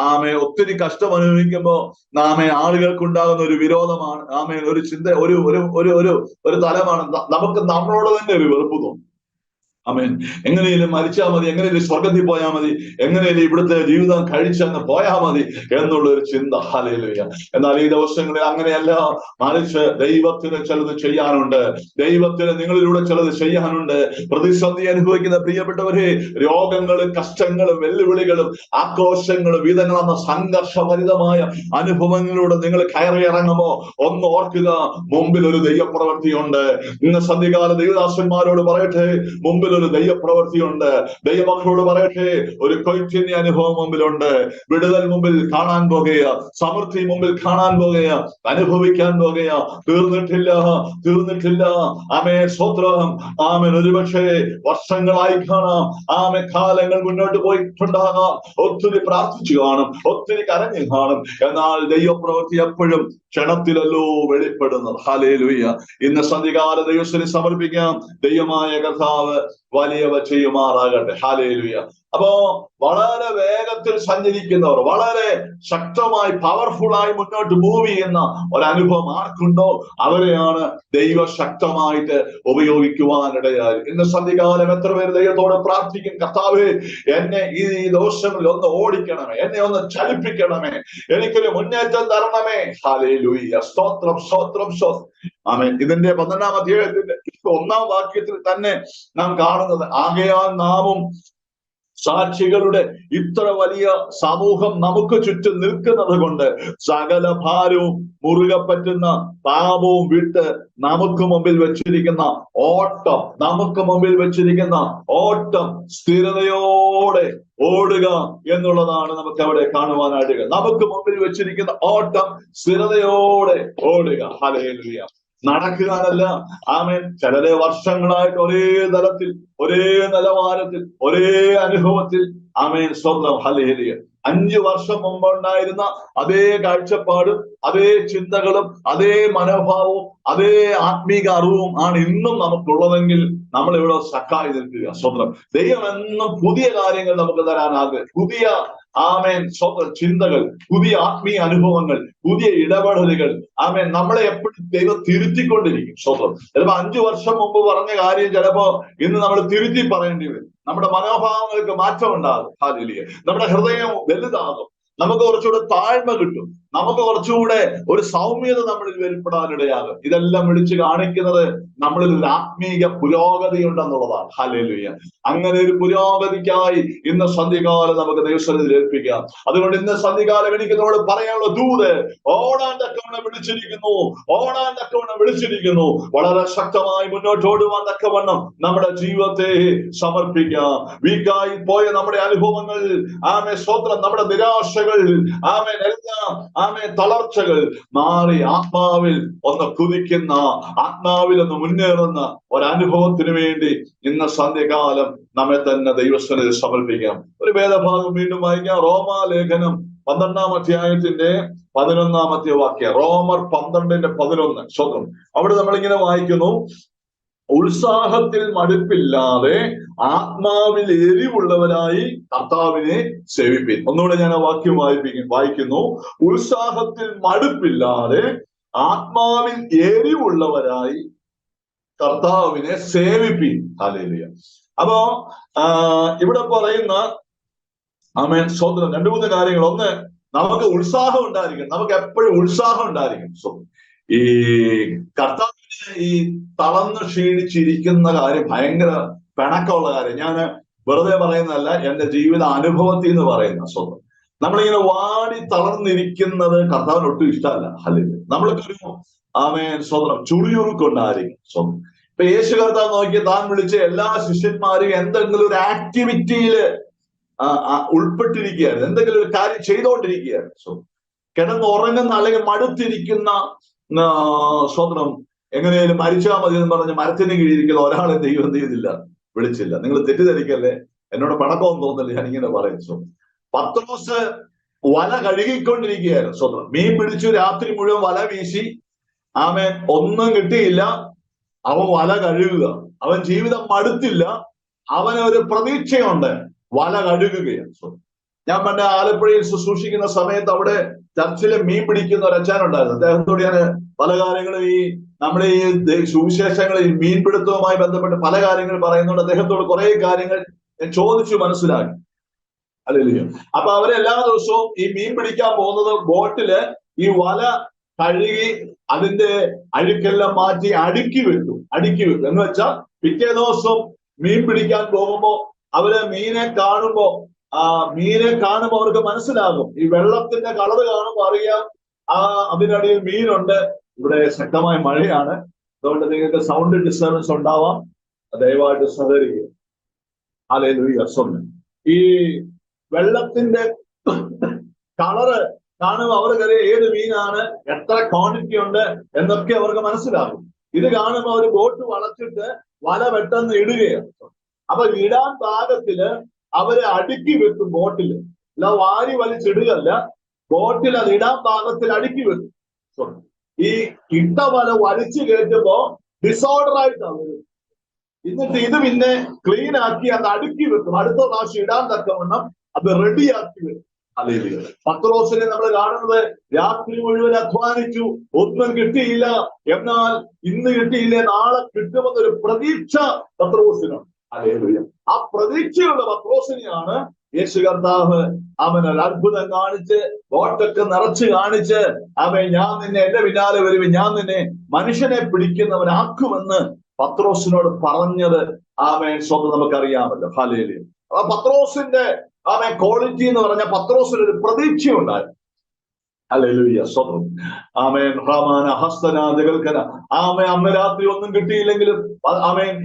ആമേ ഒത്തിരി കഷ്ടം അനുഭവിക്കുമ്പോ ആളുകൾക്കുണ്ടാകുന്ന ഒരു വിരോധമാണ്, ആമേൻ, ഒരു ചിന്ത, ഒരു ഒരു ഒരു ഒരു ഒരു തലമാണ്. നമുക്ക് നമ്മളോട് തന്നെ ഒരു വെറുപ്പ് തോന്നും. ആമേൻ. എങ്ങനെയും മരിച്ചാൽ മതി, എങ്ങനെയും സ്വർഗത്തിൽ പോയാൽ മതി, എങ്ങനെയും ഇവിടുത്തെ ജീവിതം കഴിച്ചങ്ങ് പോയാൽ മതി എന്നുള്ള ഒരു ചിന്ത. ഹല്ലേലൂയ. എന്നാൽ ഈ ദിവസങ്ങളിൽ അങ്ങനെയല്ല. മറിച്ച് ദൈവത്തിന് ചിലത് ചെയ്യാനുണ്ട്. ദൈവത്തിന് നിങ്ങളിലൂടെ ചിലത് ചെയ്യാനുണ്ട്. പ്രതിസന്ധി അനുഭവിക്കുന്ന പ്രിയപ്പെട്ടവരെ, രോഗങ്ങളും കഷ്ടങ്ങളും വെല്ലുവിളികളും ആക്രോശങ്ങളും വിധങ്ങളെന്ന സംഘർഷഭരിതമായ അനുഭവങ്ങളിലൂടെ നിങ്ങൾ കയറി ഇറങ്ങുമ്പോ ഒന്ന് ഓർക്കുക, മുമ്പിൽ ഒരു ദൈവപ്രവൃത്തിയുണ്ട്. ഇന്ന് സന്ധികാല ദൈവദാസന്മാരോട് പറയട്ടെ, മുമ്പിൽ ഒരു ദൈവപ്രവൃത്തിയുണ്ട്. ദൈവമക്കളോട് പറയട്ടെ, ഒരു കൊയ്ത്തിന്റെ അനുഭവം മുമ്പിലുണ്ട്. വിടുതൽ മുമ്പിൽ കാണാൻ പോകുക, സമൃദ്ധി മുമ്പിൽ കാണാൻ പോകുക, അനുഭവിക്കാൻ പോകുക. തീർന്നിട്ടില്ല, തീർന്നിട്ടില്ല. ആമേൻ, സ്തോത്രം. ആമേൻ. ഒരുപക്ഷെ വർഷങ്ങളായി കാണാം, ആമേൻ, കാലങ്ങൾ മുന്നോട്ട് പോയിട്ടുണ്ടാകാം, ഒത്തിരി പ്രാർത്ഥിച്ചു കാണും, ഒത്തിരി കരഞ്ഞു കാണും. എന്നാൽ ദൈവപ്രവൃത്തി എപ്പോഴും ക്ഷണത്തിലല്ലോ വെളിപ്പെടുന്നത്. ഹല്ലേലൂയ. ഇന്ന് സന്ധികാല ദൈവത്തിന് സമർപ്പിക്കാം. ദൈവമായ കർത്താവ് വലിയവ ചെയ്യുമാറാകട്ടെ. ഹല്ലേലൂയ. അപ്പോ വളരെ വേഗത്തിൽ സഞ്ചരിക്കുന്നവർ, വളരെ ശക്തമായി പവർഫുൾ ആയി മുന്നോട്ട് മൂവ് ചെയ്യുന്ന ഒരനുഭവം ആർക്കുണ്ടോ അവരെയാണ് ദൈവ ശക്തമായിട്ട് ഉപയോഗിക്കുവാനിടയായി. ഇന്ന് സന്ധികാലം എത്ര പേര് ദൈവത്തോട് പ്രാർത്ഥിക്കും, കർത്താവേ, എന്നെ ഈ ദിവസങ്ങളിൽ ഒന്ന് ഓടിക്കണമേ, എന്നെ ഒന്ന് ചലിപ്പിക്കണമേ, എനിക്കൊരു മുന്നേറ്റം തരണമേ. ഹല്ലേലൂയ. സ്തോത്രം, സ്തോത്രം, സ്തോത്രം. ആമേൻ. ഇതിന്റെ 12-ാം അധ്യായത്തിന്റെ 1-ാം വാക്യത്തിൽ തന്നെ നാം കാണുന്നത്, ആകയാൽ നാമും സാക്ഷികളുടെ ഇത്ര വലിയ സമൂഹം നമുക്ക് ചുറ്റും നിൽക്കുന്നത് കൊണ്ട് സകല ഭാരവും മുറുകെ പറ്റുന്ന പാപവും വിട്ട് നമുക്ക് മുമ്പിൽ വെച്ചിരിക്കുന്ന ഓട്ടം, നമുക്ക് മുമ്പിൽ വെച്ചിരിക്കുന്ന ഓട്ടം സ്ഥിരതയോടെ ഓടുക എന്നുള്ളതാണ് നമുക്ക് അവിടെ കാണുവാനായിട്ട്. നമുക്ക് മുമ്പിൽ വെച്ചിരിക്കുന്ന ഓട്ടം സ്ഥിരതയോടെ ഓടുക. ഹല്ലേലൂയ. നടക്കുകയല്ല. ആമേൻ. ചിലരെ വർഷങ്ങളായിട്ട് ഒരേ തലത്തിൽ, ഒരേ നിലവാരത്തിൽ, ഒരേ അനുഭവത്തിൽ, ആമേൻ, സ്തോത്രം, ഹല്ലേലൂയ, 5 വർഷം മുമ്പുണ്ടായിരുന്ന അതേ കാഴ്ചപ്പാടും അതേ ചിന്തകളും അതേ മനോഭാവവും അതേ ആത്മീക അറിവും ആണ് ഇന്നും നമുക്കുള്ളതെങ്കിൽ നമ്മൾ ഇവിടെ സക്കായി നിൽക്കുക. സ്വന്തം ദൈവം എന്നും പുതിയ കാര്യങ്ങൾ നമുക്ക് തരാനാകെ, പുതിയ, ആമേൻ, സ്വന്തം ചിന്തകൾ, പുതിയ ആത്മീയ അനുഭവങ്ങൾ, പുതിയ ഇടപെടലുകൾ. ആമേൻ. നമ്മളെ എപ്പോഴും ദൈവം തിരുത്തിക്കൊണ്ടിരിക്കും. സ്വന്തം ചിലപ്പോ 5 വർഷം മുമ്പ് പറഞ്ഞ കാര്യം ചിലപ്പോ ഇന്ന് നമ്മൾ തിരുത്തി പറയേണ്ടി വരും. നമ്മുടെ മനോഭാവങ്ങൾക്ക് മാറ്റം ഉണ്ടാകും. ഹല്ലേലൂയ. നമ്മുടെ ഹൃദയം വലുതാകും. നമുക്ക് കുറച്ചുകൂടെ താഴ്മ കിട്ടും. നമുക്ക് കുറച്ചുകൂടെ ഒരു സൗമ്യത നമ്മളിൽ വെളിപ്പെടാനിടയാകും. ഇതെല്ലാം വിളിച്ചു കാണിക്കുന്നത് നമ്മളിൽ ഒരു ആത്മീക പുരോഗതി ഉണ്ടെന്നുള്ളതാണ്. ഹല്ലേലൂയ. അങ്ങനെ ഒരു പുരോഗതിക്കായി ഇന്ന് സന്ധികാലം നമുക്ക് ദൈവസന്നിധിയിൽ ഏൽപ്പിക്കാം. അതുകൊണ്ട് ഇന്ന് സന്ധികാലം എനിക്ക് നമ്മളോട് പറയാനുള്ള ദൂത്, ഓടാൻ തക്കവണ്ണം വിളിച്ചിരിക്കുന്നു, ഓടാൻ തക്കവണ്ണം വിളിച്ചിരിക്കുന്നു. വളരെ ശക്തമായി മുന്നോട്ട് ഓടുവാൻ തക്കവണ്ണം നമ്മുടെ ജീവിതത്തെ സമർപ്പിക്കാം. വീക്കായി പോയ നമ്മുടെ അനുഭവങ്ങൾ, ആമേ, സ്തോത്രം, നമ്മുടെ നിരാശകൾ, ആമേൻ, എല്ലാം, ആമേൻ, തളർച്ചകൾ മാറി ആത്മാവിൽ ഒന്ന് കുതിക്കുന്ന, ആത്മാവിൽ ഒന്ന് മുന്നേറുന്ന ഒരനുഭവത്തിന് വേണ്ടി ഇന്ന് സന്ധ്യകാലം നമ്മെ തന്നെ ദൈവസന്നിധിയിൽ സമർപ്പിക്കാം. ഒരു വേദഭാഗം വീണ്ടും വായിക്കാം. റോമാലേഖനം 12-ാം അധ്യായത്തിന്റെ 11-ാമത്തെ വാക്യം. റോമർ 12:11. സ്വന്തം അവിടെ നമ്മളിങ്ങനെ വായിക്കുന്നു, ഉത്സാഹത്തിൽ മടുപ്പില്ലാതെ ആത്മാവിൽ എരിവുള്ളവരായി കർത്താവിനെ സേവിപ്പിൻ. ഒന്നുകൂടെ ഞാൻ ആ വാക്യം വായിക്കുന്നു. ഉത്സാഹത്തിൽ മടുപ്പില്ലാതെ ആത്മാവിൽ എരിവുള്ളവരായി കർത്താവിനെ സേവിപ്പീൻ. ഹല്ലേലൂയ. അപ്പോ ഇവിടെ പറയുന്ന ആമേൻ സ്തോത്രം 2-3 കാര്യങ്ങൾ. ഒന്ന്, നമുക്ക് ഉത്സാഹം ഉണ്ടായിരിക്കണം. നമുക്ക് എപ്പോഴും ഉത്സാഹം ഉണ്ടായിരിക്കണം. ഈ കർത്താവിന് ഈ തളർന്ന് ക്ഷീണിച്ചിരിക്കുന്ന കാര്യം ഭയങ്കര പിണക്കമുള്ള കാര്യം. ഞാൻ വെറുതെ പറയുന്നതല്ല, എന്റെ ജീവിത അനുഭവത്തിൽ നിന്ന് പറയുന്ന സ്വന്തം. നമ്മളിങ്ങനെ വാടി തളർന്നിരിക്കുന്നത് കർത്താവിന് ഒട്ടും ഇഷ്ടമല്ല. അല്ലെങ്കിൽ നമ്മൾക്കൊരു സ്വന്തം ചുളിയുറുക്കുണ്ടായിരിക്കും സ്വന്തം. ഇപ്പൊ യേശു കർത്താവ് നോക്കി താൻ വിളിച്ച എല്ലാ ശിഷ്യന്മാരും എന്തെങ്കിലും ഒരു ആക്ടിവിറ്റിയില് ഉൾപ്പെട്ടിരിക്കുകയായിരുന്നു, എന്തെങ്കിലും ഒരു കാര്യം ചെയ്തുകൊണ്ടിരിക്കുകയായിരുന്നു. കിടന്നുറങ്ങുന്ന അല്ലെങ്കിൽ മടുത്തിരിക്കുന്ന സ്വന്തം എങ്ങനെയാലും മരിച്ചാൽ മതി എന്ന് പറഞ്ഞ് മരത്തിന് കീഴിരിക്കുന്ന ഒരാളെ ദൈവം എന്ത് ചെയ്തില്ല, വിളിച്ചില്ല. നിങ്ങൾ തെറ്റിദ്ധരിക്കല്ലേ, എന്നോട് പണക്കമൊന്നും തോന്നില്ല, ഞാനിങ്ങനെ പറയുന്നു. പത്രോസ് വല കഴുകിക്കൊണ്ടിരിക്കുകയായിരുന്നു. സ്വന്തം മീൻ പിടിച്ചു, രാത്രി മുഴുവൻ വല വീശി, ഒന്നും കിട്ടിയില്ല. അവൻ വല കഴുകുക. അവൻ ജീവിതം മടുത്തില്ല, അവനൊരു പ്രതീക്ഷയുണ്ട്, വല കഴുകുകയാണ്. ഞാൻ പണ്ട് ആലപ്പുഴയിൽ ശുശ്രൂഷിക്കുന്ന സമയത്ത് അവിടെ ചർച്ചിലെ മീൻ പിടിക്കുന്ന ഒരു അച്ഛനുണ്ടായിരുന്നു. അദ്ദേഹത്തോട് ഞാൻ പല കാര്യങ്ങളും നമ്മുടെ ഈ സുവിശേഷങ്ങളിൽ മീൻപിടുത്തവുമായി ബന്ധപ്പെട്ട് പല കാര്യങ്ങൾ പറയുന്നുണ്ട്. അദ്ദേഹത്തോട് കുറെ കാര്യങ്ങൾ ഞാൻ ചോദിച്ചു മനസ്സിലാക്കി. അല്ലല്ലോ. അപ്പൊ അവരെല്ലാ ദിവസവും ഈ മീൻ പിടിക്കാൻ പോകുന്നത് ബോട്ടില് ഈ വല കഴുകി അതിന്റെ അഴുക്കെല്ലാം മാറ്റി അടുക്കി വെക്കും എന്ന് വെച്ചാൽ പിറ്റേ ദിവസം മീൻ പിടിക്കാൻ പോകുമ്പോ അവര് മീനെ കാണുമ്പോ അവർക്ക് മനസ്സിലാകും. ഈ വെള്ളത്തിന്റെ കളറ് കാണുമ്പോൾ അറിയാം അതിനടിയിൽ മീനുണ്ട്. ഇവിടെ ശക്തമായ മഴയാണ്, അതുകൊണ്ട് നിങ്ങൾക്ക് സൗണ്ട് ഡിസ്റ്റർബൻസ് ഉണ്ടാവാം, ദയവായിട്ട് സഹകരിക്കുക. ഹല്ലേലൂയ. ഈ വെള്ളത്തിന്റെ കളറ് കാണുമ്പോൾ അവർക്കറിയാം ഏത് മീനാണ്, എത്ര ക്വാണ്ടിറ്റി ഉണ്ട് എന്നൊക്കെ അവർക്ക് മനസ്സിലാകും. ഇത് കാണുമ്പോൾ അവർ ബോട്ട് വളച്ചിട്ട് വല പെട്ടെന്ന് ഇടുകയാണ്. അപ്പൊ ഇടാൻ പാകത്തില് അവരെ അടുക്കി വെക്കും ബോട്ടില്. അല്ല വാരി വലിച്ചിടുകയല്ല, ബോട്ടിൽ അത് ഇടാൻ പാകത്തിൽ അടുക്കി വെക്കും. ഈ ഇട്ട വല വലിച്ചു കയറ്റുമ്പോ ഡിസോർഡർ ആയിട്ടാണ് വരും. എന്നിട്ട് ഇത് പിന്നെ ക്ലീൻ ആക്കി അത് അടുക്കി വെക്കും. അടുത്ത പ്രാവശ്യം ഇടാൻ തക്കവണ്ണം അത് റെഡിയാക്കി വെക്കും. ഹല്ലേലൂയ. പത്രോസിനെ നമ്മൾ കാണുന്നത് രാത്രി മുഴുവൻ അധ്വാനിച്ചു, ഒന്നും കിട്ടിയില്ല. എന്നാൽ ഇന്ന് കിട്ടിയില്ലേ, നാളെ കിട്ടുമെന്നൊരു പ്രതീക്ഷ പത്രോസിനുണ്ട്. ഹല്ലേലൂയ. ആ പ്രതീക്ഷയുള്ള പത്രോസിനെയാണ് യേശു കർത്താവ് അവനൊരു അത്ഭുതം കാണിച്ച് ബോട്ടൊക്കെ നിറച്ച് കാണിച്ച് ഞാൻ നിന്നെ എന്റെ പിന്നാലെ വരുമ്പോൾ ഞാൻ നിന്നെ മനുഷ്യനെ പിടിക്കുന്നവനാക്കുമെന്ന് പത്രോസിനോട് പറഞ്ഞത് സ്വന്തം നമുക്കറിയാമല്ലോ. ഹല്ലേലൂയ. അപ്പൊ പത്രോസിന്റെ ക്വാളിറ്റി എന്ന് പറഞ്ഞാൽ പത്രോസിന് ഒരു പ്രതീക്ഷയുണ്ടായിരുന്നു. ഹല്ലേലൂയ. സ്വന്തം അന്ന് രാത്രി ഒന്നും കിട്ടിയില്ലെങ്കിലും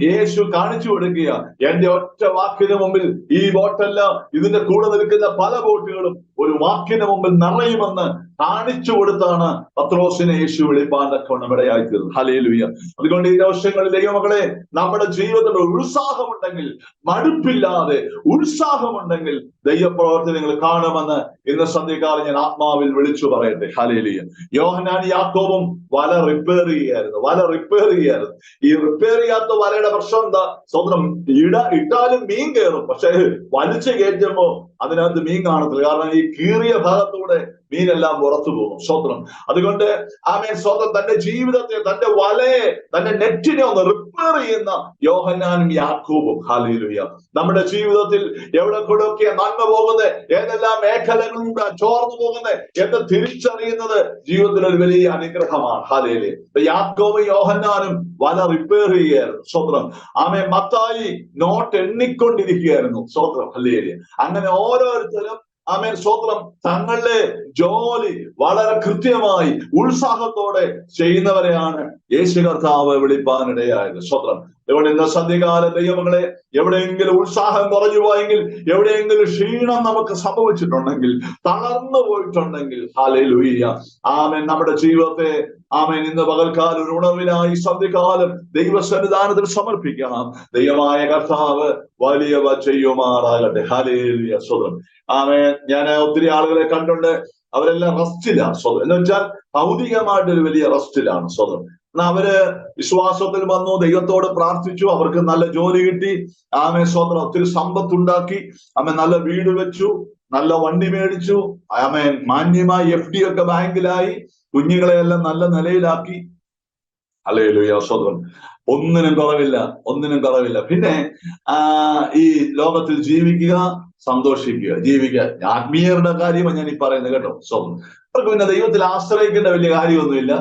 യേശു കാണിച്ചു കൊടുക്കുക, എന്റെ ഒറ്റ വാക്കിന് മുമ്പിൽ ഈ ബോട്ടല്ല, ഇതിന്റെ കൂടെ നിൽക്കുന്ന പല ബോട്ടുകളും ഒരു വാക്കിന് മുമ്പിൽ നിറയുമെന്ന് കാണിച്ചു കൊടുത്താണ് പത്രോസിനെ യേശു വെളിപ്പാൻ തക്കവണ്ണം ഇടയായിത്തീർന്നത്. ഹല്ലേലൂയ. അതുകൊണ്ട് ഈ ദിവസങ്ങളിൽ ദൈവമക്കളെ, നമ്മുടെ ജീവിതത്തിൽ ഉത്സാഹമുണ്ടെങ്കിൽ, മടുപ്പില്ലാതെ ഉത്സാഹമുണ്ടെങ്കിൽ ദൈവപ്രവർത്തനങ്ങൾ കാണുമെന്ന് ഇന്ന് സന്ധ്യകാലം ഞാൻ ആത്മാവിൽ വിളിച്ചു പറയട്ടെ. ഹല്ലേലൂയ. യോഹന്നാനും യാക്കോബും വല റിപ്പയർ ചെയ്യായിരുന്നു. ഈ റിപ്പയർ ചെയ്യാത്ത വലയുടെ പ്രശ്നം എന്താ? സ്വന്തം ഇട്ടാലും മീൻ കയറും, പക്ഷെ വലിച്ചു കയറ്റുമ്പോ അതിനകത്ത് മീൻ കാണത്തില്ല. കാരണം ഈ കീറിയ ഭാഗത്തൂടെ മീനെല്ലാം പുറത്തു പോകും. സ്വത്രം. അതുകൊണ്ട് സ്വന്തം തന്റെ ജീവിതത്തെ, തന്റെ വലയെ, തന്റെ നെറ്റിനെ ഒന്ന് റിപ്പയർ ചെയ്യുന്ന യോഹന്നാനും യാക്കോബും. ഹല്ലേലൂയ. നമ്മുടെ ജീവിതത്തിൽ എവിടെ കൂടെയൊക്കെ നന്മ പോകുന്നത്, ഏതെല്ലാം മേഖലകളിലൂടെ ചോർന്നു പോകുന്നത് എന്ന് തിരിച്ചറിയുന്നത് ജീവിതത്തിൽ ഒരു വലിയ അനുഗ്രഹമാണ്. ഹല്ലേലൂയ. യാക്കോബും യോഹന്നാനും വല റിപ്പയർ ചെയ്യുകയായിരുന്നു. സ്വത്രം. മത്തായി നോട്ട് എണ്ണിക്കൊണ്ടിരിക്കുകയായിരുന്നു. സ്വത്രം. ഹല്ലേലൂയ. അങ്ങനെ ഓരോരുത്തരും സ്വത്രം തങ്ങളുടെ ജോലി വളരെ കൃത്യമായി ഉത്സാഹത്തോടെ ചെയ്യുന്നവരെയാണ് യേശു കർത്താവ് വിളിപ്പാനിടയായത്. സ്വത്രം. ഇവിടെ ഇന്ന് സന്ധ്യകാല ദൈവങ്ങളെ, എവിടെയെങ്കിലും ഉത്സാഹം കുറഞ്ഞു പോയെങ്കിൽ, എവിടെയെങ്കിലും ക്ഷീണം നമുക്ക് സംഭവിച്ചിട്ടുണ്ടെങ്കിൽ, തളർന്നു പോയിട്ടുണ്ടെങ്കിൽ, ഹല്ലേലൂയ, നമ്മുടെ ജീവിതത്തെ ഇന്ന് പകൽക്കാലം ഒരു ഉണർവിനായി സന്ധ്യകാലം ദൈവസന്നിധാനത്തിൽ സമർപ്പിക്കണം. ദൈവമായ കർത്താവ് വലിയവ ചെയ്യുമാറാകട്ടെ. ഹല്ലേലൂയ. സ്വതം. ഞാൻ ഒത്തിരി ആളുകളെ കണ്ടുണ്ട്, അവരെല്ലാം റെസ്റ്റിലാണ്. സ്വതം എന്ന് വെച്ചാൽ ഭൗതികമായിട്ടൊരു വലിയ റെസ്റ്റിലാണ്. സ്വതം. എന്നാൽ അവര് വിശ്വാസത്തിൽ വന്നു, ദൈവത്തോട് പ്രാർത്ഥിച്ചു, അവർക്ക് നല്ല ജോലി കിട്ടി, സ്വതം ഒത്തിരി സമ്പത്തുണ്ടാക്കി, നല്ല വീട് വെച്ചു, നല്ല വണ്ടി മേടിച്ചു, മാന്യമായി FD ഒക്കെ ബാങ്കിലായി, കുഞ്ഞുങ്ങളെയെല്ലാം നല്ല നിലയിലാക്കി. ഹല്ലേലൂയ, സ്തോത്രം. ഒന്നിനും കുറവില്ല, ഒന്നിനും കുറവില്ല. പിന്നെ ഈ ലോകത്തിൽ ജീവിക്കുക, സന്തോഷിക്കുക, ജീവിക്കുക. ആത്മീയരുടെ കാര്യമാണ് ഞാൻ ഈ പറയുന്നത് കേട്ടോ. സ്വന്തം അവർക്ക് പിന്നെ ദൈവത്തിൽ ആശ്രയിക്കേണ്ട വലിയ കാര്യമൊന്നുമില്ല.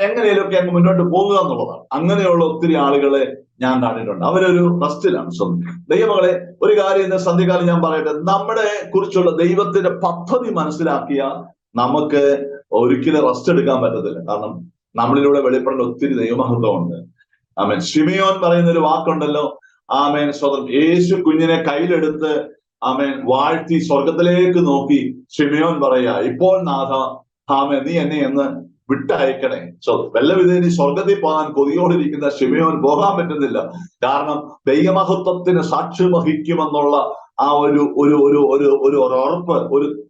എങ്ങനെയൊക്കെ അങ്ങ് മുന്നോട്ട് പോകുക എന്നുള്ളതാണ്. അങ്ങനെയുള്ള ഒത്തിരി ആളുകളെ ഞാൻ കണ്ടിട്ടുണ്ട്. അവരൊരു റെസ്റ്റിലാണ് സ്വന്തം. ദൈവമകളെ, ഒരു കാര്യം ഇന്ന് സന്ധ്യകാലം ഞാൻ പറയട്ടെ, നമ്മളെ കുറിച്ചുള്ള ദൈവത്തിന്റെ പദ്ധതി മനസ്സിലാക്കിയ നമുക്ക് ഒരിക്കലും റെസ്റ്റ് എടുക്കാൻ പറ്റത്തില്ല. കാരണം നമ്മളിലൂടെ വെളിപ്പെടുന്ന ഒത്തിരി ദൈവമഹത്വമുണ്ട്. ആമേൻ. ശിമിയോൻ പറയുന്ന ഒരു വാക്കുണ്ടല്ലോ, ആമേൻ, സ്വതം. യേശു കുഞ്ഞിനെ കയ്യിലെടുത്ത് ആമേൻ വാഴ്ത്തി സ്വർഗത്തിലേക്ക് നോക്കി ശിമിയോൻ പറയാ, ഇപ്പോൾ നാഥ, ആമേൻ, നീ എന്നെ എന്ന് വിട്ടയക്കണേ. വല്ലവിധേനി സ്വർഗത്തിൽ പോകാൻ കൊതിയോടിരിക്കുന്ന ശിമിയോൻ പോകാൻ പറ്റുന്നില്ല. കാരണം ദൈവമഹത്വത്തിന് സാക്ഷ്യം വഹിക്കുമെന്നുള്ള ആ ഒരു ഒരു ഒരു ഒരു ഒരു ഉറപ്പ്,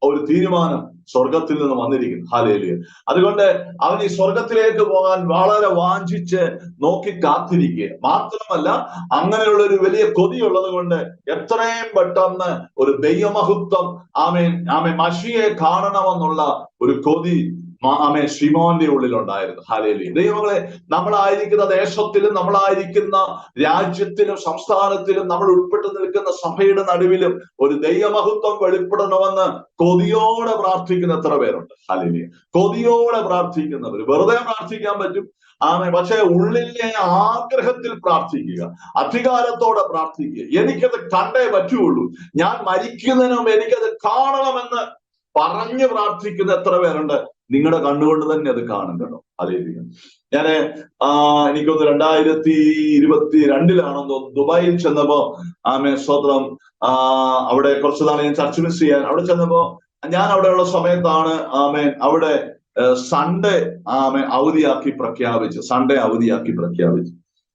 ഒരു തീരുമാനം സ്വർഗത്തിൽ നിന്ന് വന്നിരിക്കുന്നു. ഹല്ലേലൂയ. അതുകൊണ്ട് അവൻ ഈ സ്വർഗത്തിലേക്ക് പോകാൻ വളരെ വാഞ്ചിച്ച് നോക്കി കാത്തിരിക്കുക. മാത്രമല്ല, അങ്ങനെയുള്ള ഒരു വലിയ കൊതിയുള്ളത് കൊണ്ട് എത്രയും പെട്ടെന്ന് ഒരു ദൈവമഹത്വം മഷിയെ കാണണമെന്നുള്ള ഒരു കൊതി ശിമോന്റെ ഉള്ളിലുണ്ടായിരുന്നു. ഹല്ലേലൂയ. ദൈവങ്ങളെ, നമ്മളായിരിക്കുന്ന ദേശത്തിലും നമ്മളായിരിക്കുന്ന രാജ്യത്തിലും സംസ്ഥാനത്തിലും നമ്മൾ ഉൾപ്പെട്ടു നിൽക്കുന്ന സഭയുടെ നടുവിലും ഒരു ദൈവമഹത്വം വെളിപ്പെടണമെന്ന് കൊതിയോടെ പ്രാർത്ഥിക്കുന്ന എത്ര പേരുണ്ട്? ഹല്ലേലൂയ. കൊതിയോടെ പ്രാർത്ഥിക്കുന്നവർ. വെറുതെ പ്രാർത്ഥിക്കാൻ പറ്റും, പക്ഷെ ഉള്ളിലെ ആഗ്രഹത്തിൽ പ്രാർത്ഥിക്കുക, അധികാരത്തോടെ പ്രാർത്ഥിക്കുക. എനിക്കത് കണ്ടേ പറ്റുള്ളൂ, ഞാൻ മരിക്കുന്നതിന് മുമ്പ് എനിക്കത് കാണണമെന്ന് പറഞ്ഞ് പ്രാർത്ഥിക്കുന്ന എത്ര പേരുണ്ട്? നിങ്ങളുടെ കണ്ണുകൊണ്ട് തന്നെ അത് കാണും കേട്ടോ. ഹല്ലേലൂയ. ഞാന് എനിക്കൊന്ന് 2022 ദുബായിൽ ചെന്നപ്പോ, സ്തോത്രം, അവിടെ കുറച്ചു നാളെ ഞാൻ ചർച്ച് മിസ് ചെയ്യാൻ അവിടെ ചെന്നപ്പോ, ഞാൻ അവിടെയുള്ള സമയത്താണ് അവിടെ സൺഡേ അവധിയാക്കി പ്രഖ്യാപിച്ചു. സൺഡേ അവധിയാക്കി പ്രഖ്യാപിച്ചു.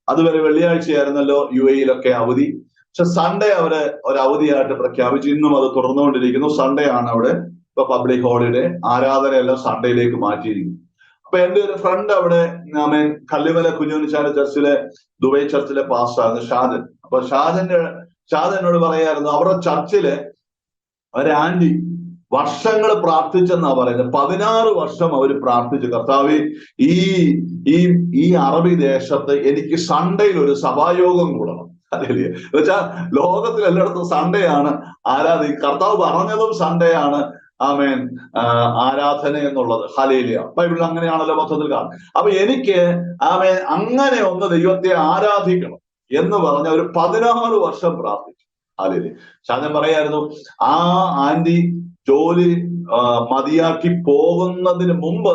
അതുവരെ വെള്ളിയാഴ്ചയായിരുന്നല്ലോ UAE-യിലൊക്കെ അവധി. പക്ഷെ സൺഡേ അവര് ഒരു അവധിയായിട്ട് പ്രഖ്യാപിച്ചു. ഇന്നും അത് തുടർന്നുകൊണ്ടിരിക്കുന്നു. സൺഡേ ആണ് അവിടെ ഇപ്പൊ പബ്ലിക് ഹോളിഡേ. ആരാധനയെല്ലാം സൺഡേയിലേക്ക് മാറ്റിയിരിക്കുന്നു. അപ്പൊ എന്റെ ഒരു ഫ്രണ്ട് അവിടെ കല്ലുമല കുഞ്ഞുണ്ണിച്ചാല ചർച്ചിലെ, ദുബൈ ചർച്ചിലെ പാസ്റ്ററാണ് ഷാജൻ. അപ്പൊ ഷാജനോട് പറയായിരുന്നു, അവരുടെ ചർച്ചിലെ ഒരു ആന്റി വർഷങ്ങൾ പ്രാർത്ഥിച്ചെന്നാ പറയുന്നത്. 16 വർഷം അവര് പ്രാർത്ഥിച്ചു, കർത്താവേ, ഈ അറബി ദേശത്ത് എനിക്ക് സൺഡേയിൽ ഒരു സഭായോഗം കൂടണം. ഹല്ലേലൂയ. എന്നുവെച്ചാൽ ലോകത്തിൽ എല്ലായിടത്തും സൺഡേ ആണ് കർത്താവ് പറഞ്ഞതും സൺഡേ ആണ് ആരാധന എന്നുള്ളത്. ഹല്ലേലൂയ. ബൈബിളിൽ അങ്ങനെയാണല്ലോ മൊത്തത്തിൽ കാണുന്നത്. അപ്പൊ എനിക്ക് അങ്ങനെ ഒന്ന് ദൈവത്തെ ആരാധിക്കണം എന്ന് പറഞ്ഞ ഒരു 16 വർഷം പ്രാർത്ഥിച്ചു. ഹല്ലേലൂയ. ഷാജൻ പറയായിരുന്നു, ആ ആന്റി ജോലി മതിയാക്കി പോകുന്നതിന് മുമ്പ്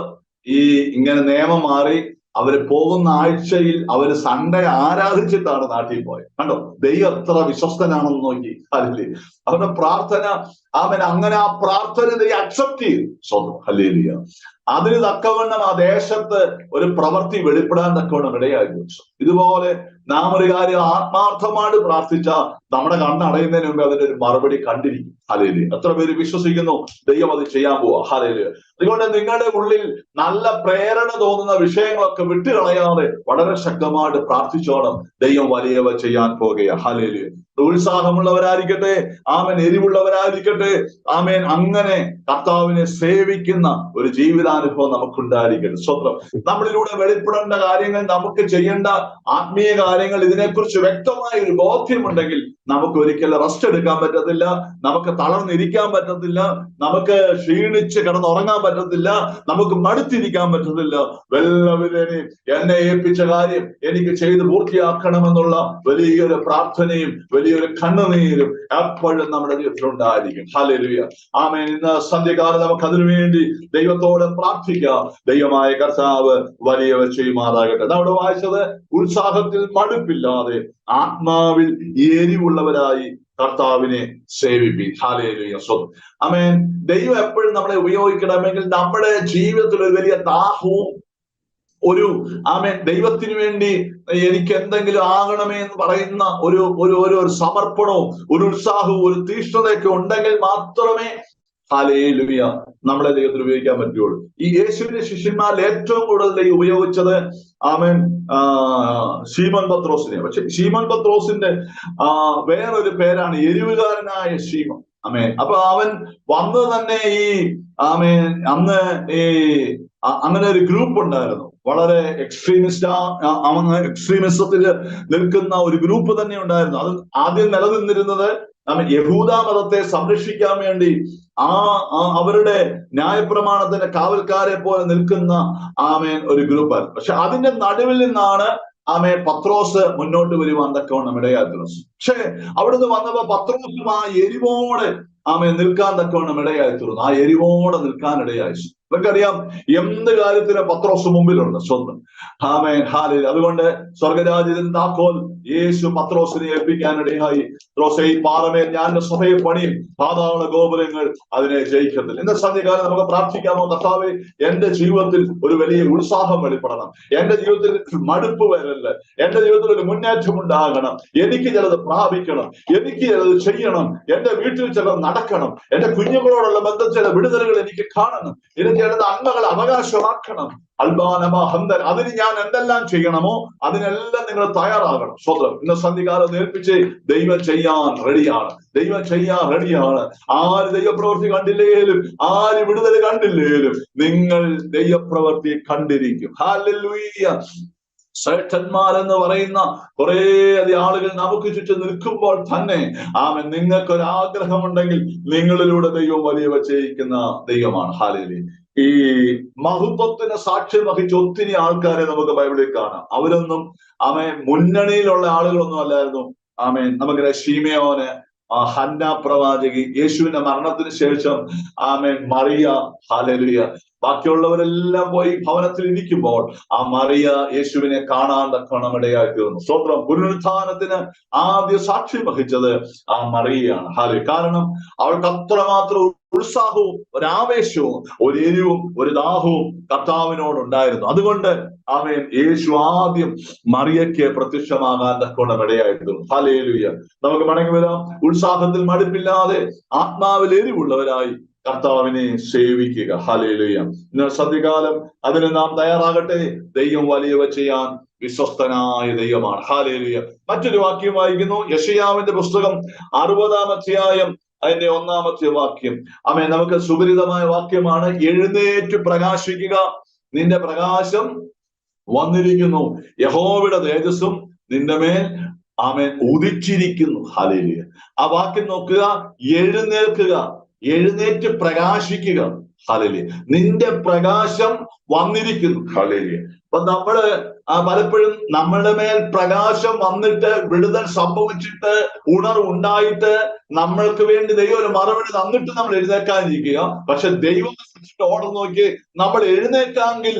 ഇങ്ങനെ നിയമം മാറി അവര് പോകുന്ന ആഴ്ചയിൽ അവര് സൺഡേ ആരാധിച്ചിട്ടാണ് നാട്ടിൽ പോയത്. കണ്ടോ, ദൈവം എത്ര വിശ്വസ്തനാണെന്ന് നോക്കി. ഹല്ലേലൂയ. അവരുടെ പ്രാർത്ഥന അങ്ങനെ ആ പ്രാർത്ഥന ദൈവം അക്സെപ്റ്റ് ചെയ്തു. സ്വന്തം. ഹല്ലേലൂയ. അതിന് തക്കവണ്ണം ആ ദേശത്ത് ഒരു പ്രവൃത്തി വെളിപ്പെടാൻ തക്കവണ്ണം ഇടയായി. ഇതുപോലെ നാം ഒരു കാര്യം ആത്മാർത്ഥമായിട്ട് പ്രാർത്ഥിച്ച നമ്മുടെ കണ്ണടയുന്നതിന് മുമ്പ് അതിന്റെ ഒരു മറുപടി കണ്ടിരിക്കും. ഹല്ലേലൂയ. എത്ര പേര് വിശ്വസിക്കുന്നു ദൈവം അത് ചെയ്യാൻ പോവാ? ഹല്ലേലൂയ. അതുകൊണ്ട് നിങ്ങളുടെ ഉള്ളിൽ നല്ല പ്രേരണ തോന്നുന്ന വിഷയങ്ങളൊക്കെ വിട്ടുകളയാതെ വളരെ ശക്തമായിട്ട് പ്രാർത്ഥിച്ചോണം. ദൈവം വലിയവ ചെയ്യാൻ പോകുക. ഹല്ലേലൂയ. ഉത്സാഹമുള്ളവരായിരിക്കട്ടെ, എരിവുള്ളവരായിരിക്കട്ടെ, അങ്ങനെ കർത്താവിനെ സേവിക്കുന്ന ഒരു ജീവിതാനുഭവം നമുക്കുണ്ടായിരിക്കട്ടെ. സ്വന്തം നമ്മളിലൂടെ വെളിപ്പെടേണ്ട കാര്യങ്ങൾ, നമുക്ക് ചെയ്യേണ്ട ആത്മീയ കാര്യങ്ങൾ, ഇതിനെക്കുറിച്ച് വ്യക്തമായ ഒരു ബോധ്യമുണ്ടെങ്കിൽ നമുക്ക് ഒരിക്കലും റെസ്റ്റ് എടുക്കാൻ പറ്റത്തില്ല, നമുക്ക് തളർന്നിരിക്കാൻ പറ്റത്തില്ല, നമുക്ക് ക്ഷീണിച്ച് കിടന്നുറങ്ങാൻ പറ്റത്തില്ല, നമുക്ക് മടുത്തിരിക്കാൻ പറ്റത്തില്ല. വല്ലവരെയും എന്നെ ഏൽപ്പിച്ച കാര്യം എനിക്ക് ചെയ്ത് പൂർത്തിയാക്കണമെന്നുള്ള വലിയൊരു പ്രാർത്ഥനയും വലിയൊരു കണ്ണുനീരും എപ്പോഴും നമ്മുടെ ജീവിതത്തിലുണ്ടായിരിക്കും. ഹല്ലേലൂയ. ആമേൻ. ഇന്ന് സന്ധ്യകാലം നമുക്ക് അതിനുവേണ്ടി ദൈവത്തോട് പ്രാർത്ഥിക്കാം. ദൈവമായ കർത്താവ് വലിയവ ചെയ്യുമാറാകട്ടെ. നമ്മുടെ വായിച്ചത്, ഉത്സാഹത്തിൽ മടുപ്പില്ലാതെ ആത്മാവിൽ എരിവുള്ളവരായി കർത്താവിനെ സേവിപ്പീൻ. ഹല്ലേലൂയ. ആമേൻ. ദൈവം എപ്പോഴും നമ്മളെ ഉപയോഗിക്കണമെങ്കിൽ നമ്മുടെ ജീവിതത്തിൽ ഒരു വലിയ ദാഹവും ദൈവത്തിന് വേണ്ടി എനിക്ക് എന്തെങ്കിലും ആകണമേ എന്ന് പറയുന്ന ഒരു സമർപ്പണവും ഒരു ഉത്സാഹവും ഒരു തീഷ്ണതയൊക്കെ ഉണ്ടെങ്കിൽ മാത്രമേ ഹല്ലേലൂയ നമ്മളെ ദൈവത്തിന് ഉപയോഗിക്കാൻ പറ്റുള്ളൂ. ഈ യേശുവിന്റെ ശിഷ്യന്മാരിൽ ഏറ്റവും കൂടുതൽ ഉപയോഗിച്ചത് ശീമോൻ പത്രോസിനെ. പക്ഷെ ശീമോൻ പത്രോസിന്റെ വേറൊരു പേരാണ് എരിവുകാരനായ ശീമോൻ. അപ്പൊ അവൻ വന്നത് തന്നെ അന്ന് അങ്ങനെ ഒരു ഗ്രൂപ്പ് ഉണ്ടായിരുന്നു. വളരെ എക്സ്ട്രീമിസത്തിൽ നിൽക്കുന്ന ഒരു ഗ്രൂപ്പ് തന്നെ ഉണ്ടായിരുന്നു. അത് ആദ്യം നിലനിന്നിരുന്നത് യഹൂദ മതത്തെ സംരക്ഷിക്കാൻ വേണ്ടി അവരുടെ ന്യായപ്രമാണത്തിന്റെ കാവൽക്കാരെ പോലെ നിൽക്കുന്ന ഒരു ഗ്രൂപ്പായിരുന്നു. പക്ഷെ അതിന്റെ നടുവിൽ നിന്നാണ് പത്രോസ് മുന്നോട്ട് വരുവാൻ തക്കവണ്ണം ഇടയായി. പക്ഷെ അവിടുന്ന് വന്നപ്പോ പത്രോസും ആ എരിവോടെ നിൽക്കാൻ തക്കവണ്ണം ഇടയായി തീർന്നു. ആ എരിവോടെ നിൽക്കാൻ ഇടയായി. നമുക്കറിയാം എന്ത് കാര്യത്തിന് പത്രോസ് മുമ്പിലുണ്ട്. സ്വന്തം ഹാലേലൂയ. അതുകൊണ്ട് സ്വർഗരാജ്യത്തിന് താക്കോൽ യേശു പത്രോസിനെ ഏൽപ്പിക്കാനിടയായി. പത്രോസേ, ഈ പാറമേൽ ഞാൻ സഭയെ പണിയും, പാതാള ഗോപുരങ്ങൾ അതിനെ ജയിക്കത്തില്ല. ഇന്ന് സന്ധ്യകാലം നമുക്ക് പ്രാർത്ഥിക്കാമോ? കർത്താവേ, എന്റെ ജീവിതത്തിൽ ഒരു വലിയ ഉത്സാഹം വെളിപ്പെടണം. എന്റെ ജീവിതത്തിൽ മടുപ്പ് വരല്ല. എന്റെ ജീവിതത്തിൽ ഒരു മുന്നേറ്റം ഉണ്ടാകണം. എനിക്ക് ചിലത് പ്രാപിക്കണം, എനിക്ക് ചിലത് ചെയ്യണം, എന്റെ വീട്ടിൽ ചിലത് നടക്കണം, എന്റെ കുഞ്ഞുങ്ങളോടുള്ള ബന്ധം ചില വിടുതലുകൾ എനിക്ക് കാണണം, എനിക്ക് ചിലത് നന്മകൾ അവകാശമാക്കണം. അൽബാനമഹന്തൻ, അതിന് ഞാൻ എന്തെല്ലാം ചെയ്യണമോ അതിനെല്ലാം നിങ്ങൾ തയ്യാറാകണം. സ്വന്തം ഇന്ന് സന്ധികാലം ഏൽപ്പിച്ച് ദൈവം ചെയ്യാൻ റെഡിയാണ്. ദൈവം ചെയ്യാൻ റെഡിയാണ്. ആര് ദൈവപ്രവൃത്തി കണ്ടില്ലേലും, ആര് വിടുതൽ കണ്ടില്ലേലും, നിങ്ങൾ ദൈവപ്രവൃത്തി കണ്ടിരിക്കും. ഹല്ലേലൂയ. ശ്രേഷ്ഠന്മാരെന്ന് പറയുന്ന കുറേ അധികം ആളുകൾ നമുക്ക് ചുറ്റും നിൽക്കുമ്പോൾ തന്നെ നിങ്ങൾക്കൊരാഗ്രഹമുണ്ടെങ്കിൽ നിങ്ങളിലൂടെ ദൈവം വലിയ ചെയ്യിക്കുന്ന ദൈവമാണ്. ഹല്ലേലൂയ. ഈ മഹത്വത്തിന് സാക്ഷ്യം വഹിച്ച ഒത്തിരി ആൾക്കാരെ നമുക്ക് ബൈബിളിൽ കാണാം. അവരൊന്നും മുന്നണിയിലുള്ള ആളുകളൊന്നും അല്ലായിരുന്നു. നമുക്കറിയാം ശീമയോന്, ഹന്ന പ്രവാചകി, യേശുവിന്റെ മരണത്തിന് ശേഷം മറിയ. ഹല്ലേലൂയ. ബാക്കിയുള്ളവരെല്ലാം പോയി ഭവനത്തിൽ ഇരിക്കുമ്പോൾ മറിയ യേശുവിനെ കാണാൻ തക്കവണ്ണം ഇടയായി തീർന്നു. സ്തോത്രം. പുനരുത്ഥാനത്തിന് ആദ്യ സാക്ഷ്യം വഹിച്ചത് മറിയയാണ്. ഹല്ലേലൂയ. കാരണം അവൾക്ക് അത്രമാത്രം ഉത്സാഹവും ഒരാവേശവും ഒരു എരിവും ഒരു ദാഹവും കർത്താവിനോടുണ്ടായിരുന്നു. അതുകൊണ്ട് യേശു ആദ്യം മറിയയ്ക്ക് പ്രത്യക്ഷമാകാൻ തക്കവണ്ണം ഇടയായിരുന്നു. ഹല്ലേലൂയ. നമുക്ക് മടങ്ങി വരാം. ഉത്സാഹത്തിൽ മടുപ്പില്ലാതെ ആത്മാവിൽ എരിവുള്ളവരായി കർത്താവിനെ സേവിക്കുക. ഹല്ലേലൂയ. ഇന്ന് സന്ധ്യകാലം അതിന് നാം തയ്യാറാകട്ടെ. ദൈവം വലിയവ ചെയ്യാൻ വിശ്വസ്തനായ ദൈവമാണ്. ഹല്ലേലൂയ. മറ്റൊരു വാക്യം വായിക്കുന്നു. യെശയ്യാവിന്റെ പുസ്തകം 60-ാം അധ്യായം അതിന്റെ 1-ാമത്തെ വാക്യം. നമുക്ക് സുപരിതമായ വാക്യമാണ്. എഴുന്നേറ്റ് പ്രകാശിക്കുക, നിന്റെ പ്രകാശം വന്നിരിക്കുന്നു, യഹോവയുടെ തേജസ്സും നിന്റെ മേൽ ഉദിച്ചിരിക്കുന്നു. ഹല്ലേലൂയ. ആ വാക്യം നോക്കുക. എഴുന്നേൽക്കുക, എഴുന്നേറ്റ് പ്രകാശിക്കുക. ഹല്ലേലൂയ. നിന്റെ പ്രകാശം വന്നിരിക്കുന്നു. ഹല്ലേലൂയ. അപ്പൊ നമ്മള് പലപ്പോഴും നമ്മളുടെ മേൽ പ്രകാശം വന്നിട്ട്, വിടുതൽ സംഭവിച്ചിട്ട്, ഉണർവുണ്ടായിട്ട്, നമ്മൾക്ക് വേണ്ടി ദൈവം ഒരു മറുപടി തന്നിട്ട് നമ്മൾ എഴുന്നേക്കാതിരിക്കുക. പക്ഷെ ദൈവം ഓർഡർ നോക്കി നമ്മൾ എഴുന്നേക്കാമെങ്കിൽ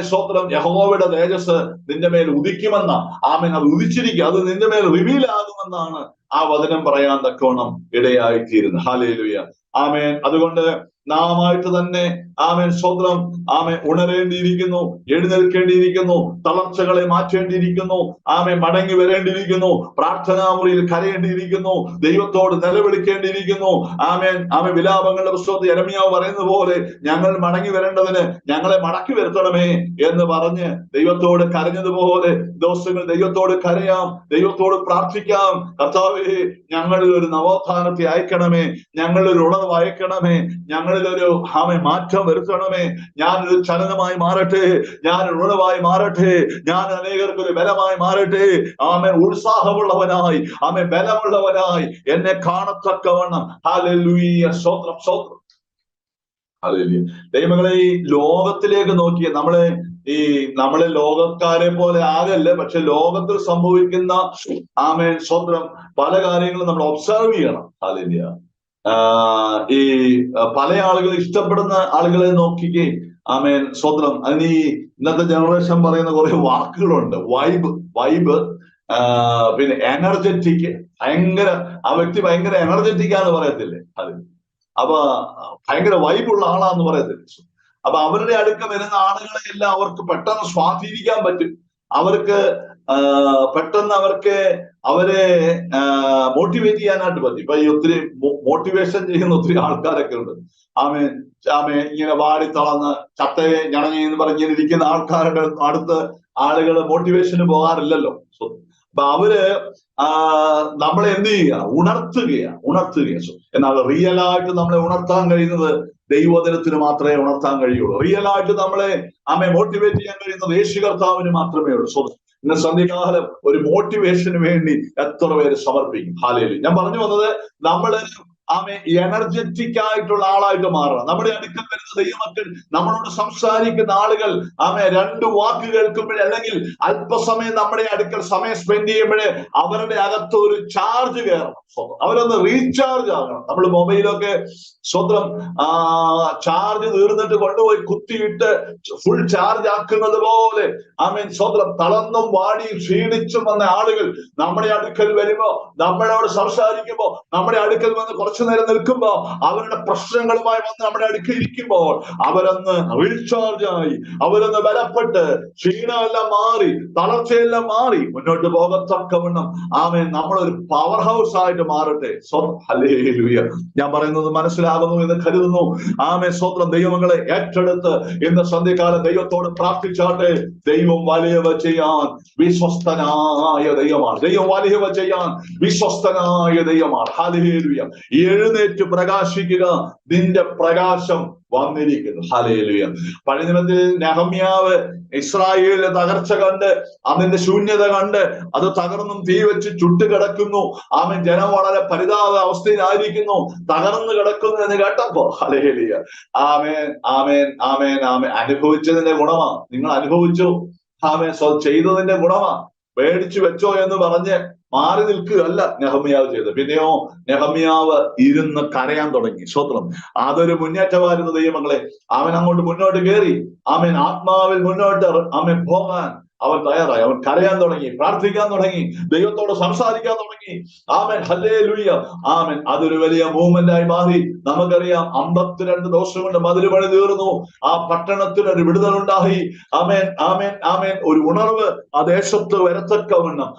സ്തോത്രം, യഹോവയുടെ തേജസ് നിന്റെ മേൽ ഉദിക്കുമെന്ന അത് ഉദിച്ചിരിക്കുക, അത് നിന്റെ മേൽ റിവീൽ ആകുമെന്നാണ് ആ വചനം പറയാൻ തക്കോണം ഇടയായിത്തീരുന്നത്. ഹല്ലേലൂയ. അതുകൊണ്ട് നാമായിട്ട് തന്നെ സ്വന്തം ഉണരേണ്ടിയിരിക്കുന്നു, എഴുന്നേൽക്കേണ്ടിയിരിക്കുന്നു, തളർച്ചകളെ മാറ്റേണ്ടിയിരിക്കുന്നു, മടങ്ങി വരേണ്ടിയിരിക്കുന്നു, പ്രാർത്ഥനാ മുറിയിൽ കരയേണ്ടിയിരിക്കുന്നു, ദൈവത്തോട് നിലവിളിക്കേണ്ടിയിരിക്കുന്നു. വിലാപങ്ങളുടെ പുസ്തകത്തിൽ യെരമ്യാവ് പറയുന്നത് പോലെ ഞങ്ങൾ മടങ്ങി വരേണ്ടതിന് ഞങ്ങളെ മടക്കി വരുത്തണമേ എന്ന് പറഞ്ഞ് ദൈവത്തോട് കരഞ്ഞതുപോലെ ദിവസങ്ങൾ ദൈവത്തോട് കരയാം, ദൈവത്തോട് പ്രാർത്ഥിക്കാം. കർത്താവേ, ഞങ്ങളിൽ ഒരു നവോത്ഥാനത്തെ അയക്കണമേ, ഞങ്ങളിലൊരു ഉണർവ് അയക്കണമേ, ഞങ്ങളിലൊരു മാറ്റം വരുത്തണമേ. ഞാനൊരു ചലനമായി മാറട്ടെ, ഞാനൊരു ഉണർവായി മാറട്ടെ, ഞാൻ അനേകർക്ക് ഒരു ബലമായി മാറട്ടെ. ഉത്സാഹമുള്ളവനായി, ബലമുള്ളവനായി എന്നെ കാണത്തക്കവണ്ണം. ഹല്ലേലൂയ. സ്തോത്രം, സ്തോത്രം. ഹല്ലേലൂയ. ദൈവങ്ങളെ, ഈ ലോകത്തിലേക്ക് നോക്കിയ നമ്മളെ ലോകക്കാരെ പോലെ ആകല്ല, പക്ഷെ ലോകത്തിൽ സംഭവിക്കുന്ന സ്വന്തം പല കാര്യങ്ങളും നമ്മൾ ഒബ്സർവ് ചെയ്യണം. ഹല്ലേലൂയ. ഈ പല ആളുകൾ ഇഷ്ടപ്പെടുന്ന ആളുകളെ നോക്കിക്കേ. സ്വന്തം. അതിന് ഈ ഇന്നത്തെ ജനറേഷൻ പറയുന്ന കുറെ വാക്കുകളുണ്ട്. വൈബ്, പിന്നെ എനർജറ്റിക്. ഭയങ്കര ആ വ്യക്തി ഭയങ്കര എനർജറ്റിക് ആന്ന് പറയത്തില്ലേ? അത് അപ്പൊ ഭയങ്കര വൈബുള്ള ആളാന്ന് പറയത്തില്ലേ? അപ്പൊ അവരുടെ അടുക്ക വരുന്ന ആളുകളെ എല്ലാം അവർക്ക് പെട്ടെന്ന് സ്വാധീനിക്കാൻ പറ്റും. അവർക്ക് പെട്ടെന്ന് അവരെ മോട്ടിവേറ്റ് ചെയ്യാനായിട്ട് പറ്റും. ഇപ്പൊ ഈ ഒത്തിരി മോട്ടിവേഷൻ ചെയ്യുന്ന ഒത്തിരി ആൾക്കാരൊക്കെ ഉണ്ട്. ഇങ്ങനെ വാടി തളർന്ന് ചത്തയെ ഞണങ്ങി എന്ന് പറഞ്ഞിരിക്കുന്ന ആൾക്കാരുടെ അടുത്ത് ആളുകൾ മോട്ടിവേഷന് പോകാറില്ലല്ലോ. അപ്പൊ അവര് നമ്മളെ എന്ത് ചെയ്യുക, ഉണർത്തുകയാണ്. എന്നാൽ റിയലായിട്ട് നമ്മളെ ഉണർത്താൻ കഴിയുന്നത് ദൈവവചനത്തിന് മാത്രമേ ഉണർത്താൻ കഴിയുള്ളൂ. റിയലായിട്ട് നമ്മളെ മോട്ടിവേറ്റ് ചെയ്യാൻ കഴിയുന്നത് യേശു കർത്താവിന് മാത്രമേ ഉള്ളൂ. സോ ഇന്ന് സന്ധ്യകാലം ഒരു മോട്ടിവേഷന് വേണ്ടി എത്ര പേര് സമർപ്പിക്കും? ഹല്ലേലൂയ. ഞാൻ പറഞ്ഞു വന്നത്, നമ്മള് എനർജറ്റിക് ആയിട്ടുള്ള ആളായിട്ട് മാറണം. നമ്മുടെ അടുക്കൽ വരുന്ന ദൈവമക്കൾ, നമ്മളോട് സംസാരിക്കുന്ന ആളുകൾ രണ്ട് വാക്ക് കേൾക്കുമ്പോഴേ, അല്ലെങ്കിൽ അല്പസമയം നമ്മുടെ അടുക്കൽ സമയം സ്പെൻഡ് ചെയ്യുമ്പോഴേ അവരുടെ അകത്ത് ഒരു ചാർജ് കയറണം. അവരൊന്ന് റീചാർജ് ആകണം. നമ്മൾ മൊബൈലൊക്കെ സ്വന്തം ചാർജ് തീർന്നിട്ട് കൊണ്ടുപോയി കുത്തിയിട്ട് ഫുൾ ചാർജ് ആക്കുന്നത് പോലെ സ്വന്തം തളർന്നും വാടിയും ക്ഷീണിച്ചും വന്ന ആളുകൾ നമ്മുടെ അടുക്കൽ വരുമ്പോ, നമ്മളോട് സംസാരിക്കുമ്പോ, നമ്മുടെ അടുക്കൽ വന്ന് കുറച്ചു നേരം നിൽക്കുമ്പോ, അവരുടെ പ്രശ്നങ്ങളുമായി വന്ന് നമ്മുടെ അടുക്കൽ ഇരിക്കുമ്പോൾ അവരൊന്ന് റീചാർജ് ആയി, അവരൊന്ന് ബലപ്പെട്ട്, ക്ഷീണമെല്ലാം മാറി, തളർച്ചയെല്ലാം മാറി മുന്നോട്ട് പോകത്തക്കവണ്ണം നമ്മളൊരു പവർ ഹൗസ് ആയിട്ട് മാറട്ടെ. ഹല്ലേലൂയ. ഞാൻ പറയുന്നത് മനസ്സിലാകുന്നു എന്ന് കരുതുന്നു. സ്വന്തം ദൈവങ്ങളെ ഏറ്റെടുത്ത് ഇന്ന് സന്ധ്യകാലം ദൈവത്തോട് പ്രാർത്ഥിച്ചാട്ടെ. ദൈവം വലിയവ ചെയ്യാൻ വിശ്വസ്തനായ ദൈവമാണ്. ദൈവം വലിയവ ചെയ്യാൻ വിശ്വസ്തനായ ദൈവമാണ്. ഹല്ലേലൂയ. എഴുന്നേറ്റ് പ്രകാശിക്കുക, നിന്റെ പ്രകാശം വന്നിരിക്കുന്നു. ഹല്ലേലൂയ. പഴയ നിയമത്തിൽ നെഹമ്യാവ് ഇസ്രായേലിലെ തകർച്ച കണ്ട്, അതിന്റെ ശൂന്യത കണ്ട്, അത് തകർന്നും തീ വെച്ച് ചുട്ടുകിടക്കുന്നു, ജനം വളരെ പരിതാപ അവസ്ഥയിലായിരിക്കുന്നു, തകർന്നു കിടക്കുന്നു എന്ന് കേട്ടപ്പോ, ഹല്ലേലൂയ, അനുഭവിച്ചതിന്റെ ഗുണമാ. നിങ്ങൾ അനുഭവിച്ചു, ചെയ്തതിന്റെ ഗുണമാ. പേടിച്ചു വെച്ചോ എന്ന് പറഞ്ഞ് മാറി നിൽക്കുകയല്ല നെഹമ്യാവ് ചെയ്തത്. പിന്നെയോ നെഹമ്യാവ് ഇരുന്ന് കരയാൻ തുടങ്ങി. സ്തോത്രം. അതൊരു മുന്നേറ്റമായിരുന്നു ദൈവമക്കളെ. അവൻ അങ്ങോട്ട് മുന്നോട്ട് കയറി, ആത്മാവിൽ മുന്നോട്ട് പോകാൻ അവൻ തയ്യാറായി. അവൻ കരയാൻ തുടങ്ങി, പ്രാർത്ഥിക്കാൻ തുടങ്ങി, ദൈവത്തോട് സംസാരിക്കാൻ തുടങ്ങി. ഹല്ലേലൂയ. അതൊരു വലിയ മൂവ്മെന്റ് ആയി മാറി. നമുക്കറിയാം, 52 ദിവസം കൊണ്ട് മതിൽ പണി തീർന്നു. ആ പട്ടണത്തിന് ഒരു വിടുതലുണ്ടായി. ഒരു ഉണർവ് ആ ദേശത്ത് വരത്തക്കവണ്ണം,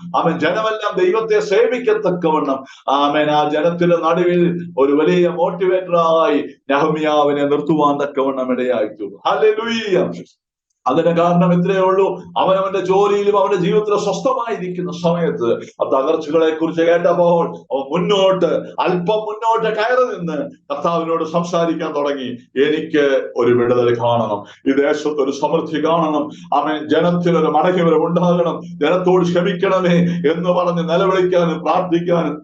ജനമെല്ലാം ദൈവത്തെ സേവിക്കത്തക്കവണ്ണം, ആ ജനത്തിന്റെ നടുവിൽ ഒരു വലിയ മോട്ടിവേറ്ററായി നെഹമ്യാവിനെ നിർത്തുവാൻ തക്കവണ്ണം ഇടയായിട്ടുണ്ട്. ഹല്ലേലൂയ. അതിന്റെ കാരണം ഇത്രയേ ഉള്ളൂ. അവനവന്റെ ജോലിയിലും അവന്റെ ജീവിതത്തിലും സ്വസ്ഥമായിരിക്കുന്ന സമയത്ത് ആ തകർച്ചകളെ കുറിച്ച് കേട്ടപ്പോൾ അവൻ അല്പം മുന്നോട്ട് കയറി നിന്ന് കർത്താവിനോട് സംസാരിക്കാൻ തുടങ്ങി. എനിക്ക് ഒരു വിടുതൽ കാണണം, ഈ ദേശത്ത് ഒരു സമൃദ്ധി കാണണം, ജനത്തിനൊരു മടങ്ങിവരവ് ഉണ്ടാകണം, ജനത്തോട് ക്ഷമിക്കണമേ എന്ന് പറഞ്ഞ് നിലവിളിക്കാനും പ്രാർത്ഥിക്കാനും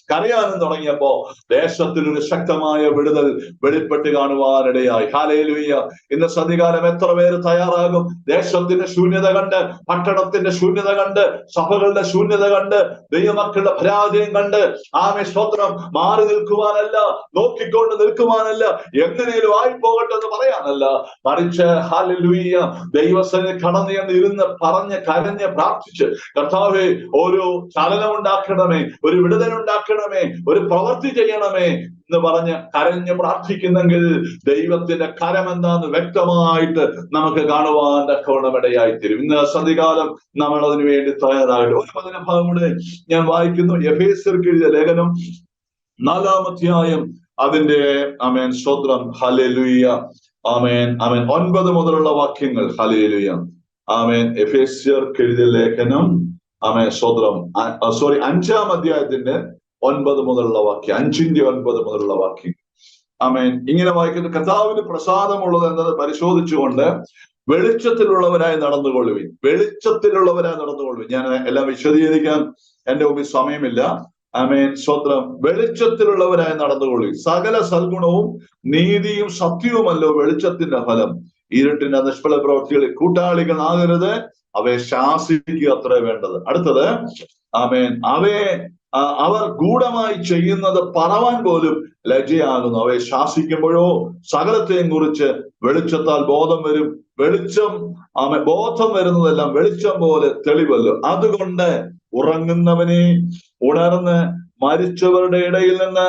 കരയാനും തുടങ്ങിയപ്പോ ദേശത്തിനൊരു ശക്തമായ വിടുതൽ വെളിപ്പെട്ട് കാണുവാനിടയായി. ഹല്ലേലൂയ. ഇന്ന് സന്ധികാലം എത്ര പേര് തയ്യാറാകും? ദേശത്തിന്റെ ശൂന്യത കണ്ട്, പട്ടണത്തിന്റെ ശൂന്യത കണ്ട്, സഭകളുടെ ശൂന്യത കണ്ട്, ദൈവമക്കളുടെ പരാജയം കണ്ട് സ്തോത്രം മാറി നിൽക്കുവാനല്ല, നോക്കിക്കൊണ്ട് നിൽക്കുവാനല്ല, എങ്ങനെയും ആയിപ്പോകട്ടെ എന്ന് പറയാനല്ല, മറിച്ച് ഹല്ലേലൂയ ദൈവസന്നിധിയിൽ കടന്നു ഇരുന്ന് പറഞ്ഞ് കരഞ്ഞ് പ്രാർത്ഥിച്ച്, കർത്താവേ ഒരു ചലനം ഉണ്ടാക്കണമേ, ഒരു വിടുതൽ ഉണ്ടാക്കണമേ, ഒരു പ്രവൃത്തി ചെയ്യണമേ എന്ന് പറഞ്ഞ് കരഞ്ഞ് പ്രാർത്ഥിക്കുന്നെങ്കിൽ ദൈവത്തിന്റെ കരം എന്താന്ന് വ്യക്തമായിട്ട് നമുക്ക് കാണുവാൻ തക്കവണ്ണം ഇടയായിത്തീരും. ഇന്ന് സന്ധികാലം നമ്മൾ അതിനു വേണ്ടി തയ്യാറായിട്ട് ഒരു 15 ഭാഗം കൂടെ ഞാൻ വായിക്കുന്നു. എഫേസ്യർക്ക് എഴുതിയ ലേഖനം 4-ാം അധ്യായം അതിന്റെ സ്തോത്രം. ഹല്ലേലൂയ. 9 മുതലുള്ള വാക്യങ്ങൾ. ഹല്ലേലൂയ. എഫേസ്യർക്ക് എഴുതിയ ലേഖനം സ്തോത്രം. 5-ാം അധ്യായത്തിന്റെ 9 മുതലുള്ള വാക്യം, 5-9 മുതലുള്ള വാക്യം. ഇങ്ങനെ വായിക്കുന്നത്, കർത്താവിന് പ്രസാദമുള്ളത് എന്നത് പരിശോധിച്ചുകൊണ്ട് വെളിച്ചത്തിലുള്ളവരായി നടന്നുകൊള്ളുവിൻ. വെളിച്ചത്തിലുള്ളവരായി നടന്നുകൊള്ളുവിൻ. ഞാൻ എല്ലാം വിശദീകരിക്കാൻ എന്റെ മുമ്പിൽ സമയമില്ല. സ്വത്രം. വെളിച്ചത്തിലുള്ളവരായി നടന്നുകൊള്ളുവിൻ. സകല സൽഗുണവും നീതിയും സത്യവുമല്ലോ വെളിച്ചത്തിന്റെ ഫലം. ഇരുട്ടിന്റെ നിഷ്ഫല പ്രവൃത്തികളിൽ കൂട്ടാളികളാകരുത്, അവയെ ശാസിക്കുക അത്ര വേണ്ടത്. അടുത്തത്, അവർ ഗൂഢമായി ചെയ്യുന്നത് പറവാൻ പോലും ലജ്ജയാകുന്നു. അവയെ ശാസിക്കുമ്പോഴോ സകലത്തെയും കുറിച്ച് വെളിച്ചത്താൽ ബോധം വരും. വെളിച്ചം ബോധം വരുന്നതെല്ലാം വെളിച്ചം പോലെ തെളിവല്ലോ. അതുകൊണ്ട് ഉറങ്ങുന്നവനെ ഉണർന്ന് മരിച്ചവരുടെ ഇടയിൽ നിന്ന്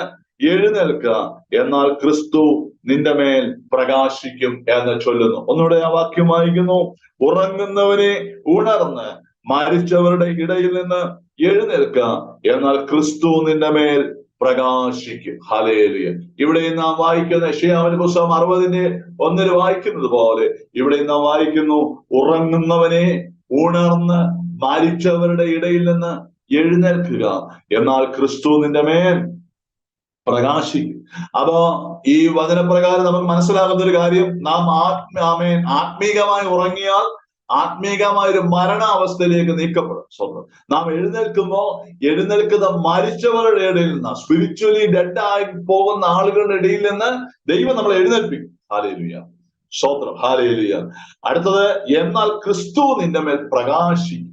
എഴുന്നേൽക്കുക, എന്നാൽ ക്രിസ്തു നിന്റെ മേൽ പ്രകാശിക്കും എന്ന് ചൊല്ലുന്നു. ഒന്നുകൂടെ ആ വാക്യം വായിക്കുന്നു. ഉറങ്ങുന്നവനെ ഉണർന്ന് മരിച്ചവരുടെ ഇടയിൽ നിന്ന് എഴുന്നേൽക്കുക, എന്നാൽ ക്രിസ്തു നിന്റെ മേൽ പ്രകാശിക്കും. ഹല്ലേലൂയ. ഇവിടെ നാം വായിക്കുന്ന യെശയ്യാവിന്റെ പുസ്തകം 60-1 വായിക്കുന്നത് പോലെ ഇവിടെ നാം വായിക്കുന്നു, ഉറങ്ങുന്നവനെ ഉണർന്ന് മരിച്ചവരുടെ ഇടയിൽ നിന്ന് എഴുന്നേൽക്കുക, എന്നാൽ ക്രിസ്തു നിന്റെ മേൽ പ്രകാശിക്കും. അപ്പോ ഈ വചനപ്രകാരം നമുക്ക് മനസ്സിലാകുന്ന ഒരു കാര്യം, നാം ആത്മീകമായി ഉറങ്ങിയാൽ ആത്മീകമായ ഒരു മരണാവസ്ഥയിലേക്ക് നീക്കപ്പെടും. സ്വന്തം നാം എഴുന്നേൽക്കുന്ന മരിച്ചവരുടെ ഇടയിൽ നിന്ന്, സ്പിരിച്വലി ഡെഡ് ആയി പോകുന്ന ആളുകളുടെ ഇടയിൽ നിന്ന് ദൈവം നമ്മളെ എഴുന്നേൽപ്പിക്കും. ഹല്ലേലൂയ, സ്തോത്രം, ഹല്ലേലൂയ. അടുത്തത്, എന്നാൽ ക്രിസ്തു നിന്റെ മേൽ പ്രകാശിക്കും.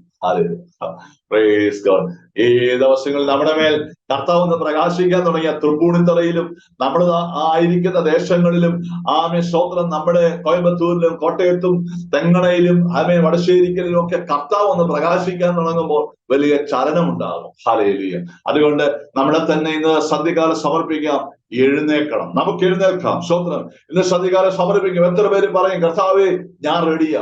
Praise God. ഈ ദിവസങ്ങളിൽ നമ്മുടെ മേൽ കർത്താവ് പ്രകാശിക്കാൻ തുടങ്ങിയ തൃപ്പൂണിത്തറയിലും നമ്മൾ ആയിരിക്കുന്ന ദേശങ്ങളിലും, സ്തോത്രം, നമ്മുടെ കോയമ്പത്തൂരിലും കോട്ടയത്തും തെങ്ങണയിലും വടശ്ശേരിക്കലിലും ഒക്കെ കർത്താവ് പ്രകാശിക്കാൻ തുടങ്ങുമ്പോൾ വലിയ ചലനമുണ്ടാകും. ഹല്ലേലൂയ. അതുകൊണ്ട് നമ്മളെ തന്നെ ഇന്ന് സന്ധ്യകാലം സമർപ്പിക്കാം. എഴുന്നേൽക്കണം, നമുക്ക് എഴുന്നേൽക്കാം. സ്തോത്രം. ഇന്ന് സന്ധ്യകാലം സമർപ്പിക്കും. എത്ര പേര് പറയും, കർത്താവേ ഞാൻ റെഡിയാ.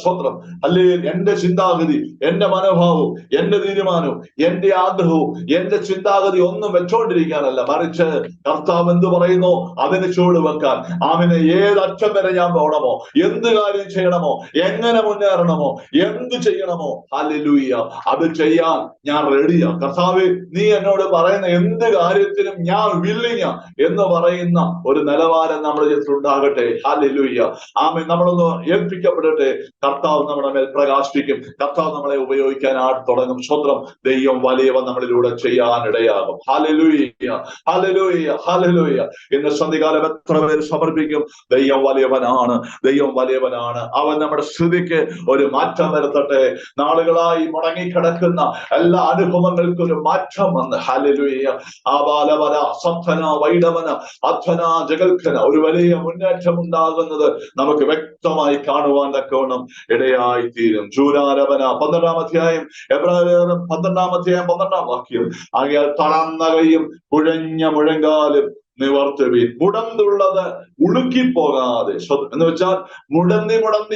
സ്തോത്രം. അല്ലേ, എന്റെ ചിന്താഗതി, എന്റെ മനോഭാവവും, എന്റെ തീരുമാനവും, എന്റെ ആഗ്രഹവും, എന്റെ ചിന്താഗതി ഒന്നും വെച്ചോണ്ടിരിക്കാനല്ല, മറിച്ച് കർത്താവ് എന്ത് പറയുന്നു അതിന് ചുവട് വെക്കാൻ. ആമിനെ ഏതറ്റം വരെ ഞാൻ പോകണമോ, എന്ത് കാര്യം ചെയ്യണമോ, എങ്ങനെ മുന്നേറണമോ, എന്ത് ചെയ്യണമോ, ഹല്ലേലൂയ, അത് ചെയ്യാൻ ഞാൻ റെഡിയാ. കർത്താവേ, നീ എന്നോട് പറയുന്ന എന്ത് കാര്യത്തിനും ഞാൻ വില്ലിങ്ങ എന്ന് പറയുന്ന ഒരു നിലവാരം നമ്മുടെ ജീവിതത്തിൽ ഉണ്ടാകട്ടെ. ഹല്ലേലൂയ. ആമേൻ. നമ്മളൊന്ന് ഏൽപ്പിക്കപ്പെടട്ടെ. കർത്താവ് നമ്മുടെ മേൽ പ്രകാശിക്കും. കർത്താവ് നമ്മളെ ഉപയോഗിക്കാൻ തുടങ്ങും. സ്വത്രം. ദൈവം വലിയവ നമ്മളിലൂടെ ചെയ്യാനിടയാകും. Hallelujah, hallelujah, hallelujah. ഇന്ന് സന്ധ്യകാലം എത്ര പേര് സമർപ്പിക്കും? ദൈവം വലിയവനാണ്. അവൻ നമ്മുടെ സ്ഥിതിക്ക് ഒരു മാറ്റം വരുത്തട്ടെ. നാളുകളായി മുടങ്ങിക്കിടക്കുന്ന എല്ലാ അനുഭവങ്ങൾക്കും ഒരു മാറ്റം വന്ന്, ഹല്ലേലൂയ, ആബാലവന സപ്തന വൈഡവന അധ്വന ജഗൽഖന, ഒരു വലിയ മുന്നേറ്റം ഉണ്ടാകുന്നത് നമുക്ക് വ്യക്തമായി കാണുവാൻ തക്കവണ്ണം ഇടയായി തീരും. ജൂരാരവന 12-ാം അധ്യായം, എബ്രായർ 12-ാം അധ്യായം 12-ാം വാക്യം. ആകയാൽ തളർന്ന കൈയും കുഴഞ്ഞ മുഴങ്കാലും നിവർത്തുവീൻ, മുടന്തുള്ളത് ഉളുക്കിപ്പോകാതെ. എന്ന് വെച്ചാൽ മുടന്തി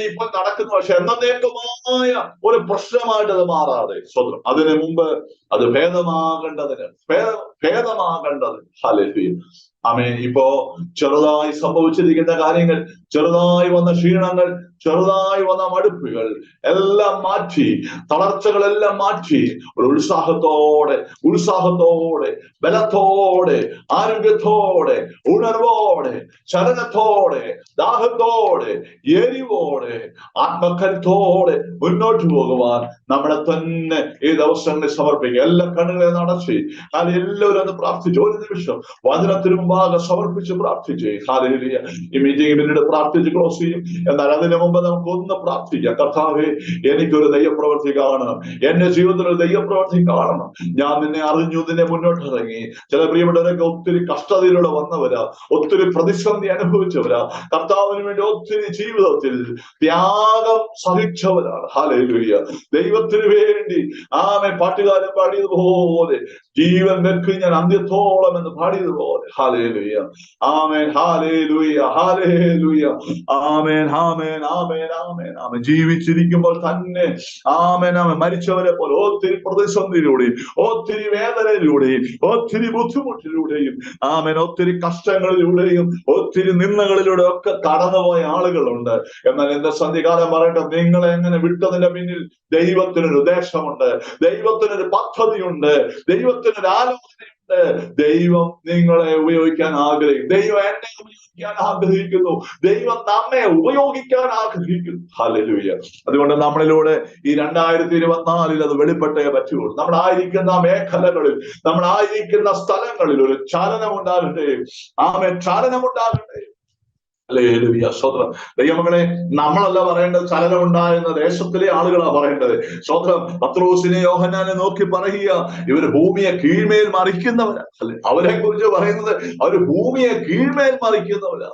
ഇപ്പൊ നടക്കുന്നു, പക്ഷെ എന്നേക്കുമായ ഒരു പ്രശ്നമായിട്ട് അത് മാറാതെ. സ്വതന്ത്രം. അതിനു മുമ്പ് അത് ഭേദമാകേണ്ടതിന്. ഹല്ലേലൂയ. ആമേൻ. ഇപ്പോ ചെറുതായി സംഭവിച്ചിരിക്കുന്ന കാര്യങ്ങൾ, ചെറുതായി വന്ന ക്ഷീണങ്ങൾ, ചെറുതായി വന്ന മടുപ്പുകൾ എല്ലാം മാറ്റി, തളർച്ചകളെല്ലാം മാറ്റി, ഒരു ഉത്സാഹത്തോടെ ബലത്തോടെ, ആരോഗ്യത്തോടെ, ഉണർവോടെ, ചലനത്തോടെ, ദാഹത്തോടെ, എരിവോടെ, ആത്മകരുത്തോടെ മുന്നോട്ട് പോകുവാൻ നമ്മളെ തന്നെ ഈ ദിവസങ്ങളിൽ സമർപ്പിക്കുക. എല്ലാ കണ്ണുകളെ നടത്തി എല്ലാവരും ഒന്ന് പ്രാർത്ഥിച്ചു. ഒരു നിമിഷം വചനത്തിന് മുമ്പാകെ സമർപ്പിച്ച് പ്രാർത്ഥിച്ചേ. ഹല്ലേലൂയ. ഈ മീറ്റിംഗ് പിന്നീട് പ്രാർത്ഥിച്ച് ക്ലോസ് ചെയ്യും. എന്നാൽ അതിനു മുമ്പ് നമുക്ക് ഒന്ന് പ്രാർത്ഥിക്കാം. കർത്താവേ, എനിക്കൊരു ദൈവപ്രവൃത്തി കാണണം, എന്റെ ജീവിതത്തിൽ ഒരു ദൈവപ്രവൃത്തി കാണണം. ഞാൻ നിന്നെ അറിഞ്ഞു, നിന്നെ മുന്നോട്ട് ഇറങ്ങി. ചില പ്രിയപ്പെട്ടവരൊക്കെ ഒത്തിരി കഷ്ടതയിലൂടെ വന്നവരാ, ഒത്തിരി പ്രതിസന്ധി അനുഭവിച്ചവരാ, കർത്താവിന് വേണ്ടി ഒത്തിരി ജീവിതത്തിൽ ത്യാഗം സഹിച്ചവരാണ്. ഹല്ലേലൂയ. ദൈവത്തിന് വേണ്ടി പാട്ടുകാരൻ പാടിയതുപോലെ ജീവൻ വെക്ക് ഞാൻ അന്ത്യത്തോളം എന്ന് പാടിയതുപോലെ. ഹല്ലേലൂയ. ആമേൻ. ഹല്ലേലൂയ, ഹല്ലേലൂയ. ആമേൻ, ആമേൻ, ആമേൻ, ആമേൻ, ആമേൻ. ജീവിച്ചിരിക്കുമ്പോൾ തന്നെ മരിച്ചവരെ പോലെ ഒത്തിരി പ്രതിസന്ധിയിലൂടെയും, ഒത്തിരി വേദനയിലൂടെയും, ഒത്തിരി ബുദ്ധിമുട്ടിലൂടെയും, ഒത്തിരി കഷ്ടങ്ങളിലൂടെയും, ഒത്തിരി നിന്ദകളിലൂടെ ഒക്കെ കടന്നുപോയ ആളുകളുണ്ട്. എന്നാൽ എന്റെ സന്ധികാലം പറയട്ടെ, നിങ്ങളെ എങ്ങനെ വിട്ടതിന്റെ പിന്നിൽ ദൈവത്തിനൊരു ഉദ്ദേശമുണ്ട്, ദൈവത്തിനൊരു പദ്ധതിയുണ്ട്, ദൈവത്തിനൊരു ആലോചനയുണ്ട്. ദൈവം നിങ്ങളെ ഉപയോഗിക്കാൻ ആഗ്രഹിക്കും. ദൈവം എന്നെ ഉപയോഗിക്കാൻ ആഗ്രഹിക്കുന്നു. ദൈവം നമ്മെ ഉപയോഗിക്കാൻ ആഗ്രഹിക്കുന്നു. ഹല്ലേലൂയ. അതുകൊണ്ട് നമ്മളിലൂടെ ഈ 2024 അത് വെളിപ്പെട്ടേ പറ്റുള്ളൂ. നമ്മളായിരിക്കുന്ന മേഖലകളിൽ, നമ്മളായിരിക്കുന്ന സ്ഥലങ്ങളിൽ ഒരു ചലനമുണ്ടാകട്ടെ. ചലനമുണ്ടാകട്ടെ. ഹല്ലേലൂയ. സ്തോത്രം. ദൈവമക്കളെ, നമ്മളല്ല പറയേണ്ടത് ചലനമുണ്ടായിരുന്ന ദേശത്തിലെ ആളുകളാ പറയേണ്ടത്. സ്തോത്രം. പത്രോസിനെ യോഹന്നാനെ നോക്കി പറയുക, ഇവര് ഭൂമിയെ കീഴ്മേൽ മറിക്കുന്നവരാ. അവരെ കുറിച്ച് പറയുന്നത് അവര് ഭൂമിയെ കീഴ്മേൽ മറിക്കുന്നവരാ.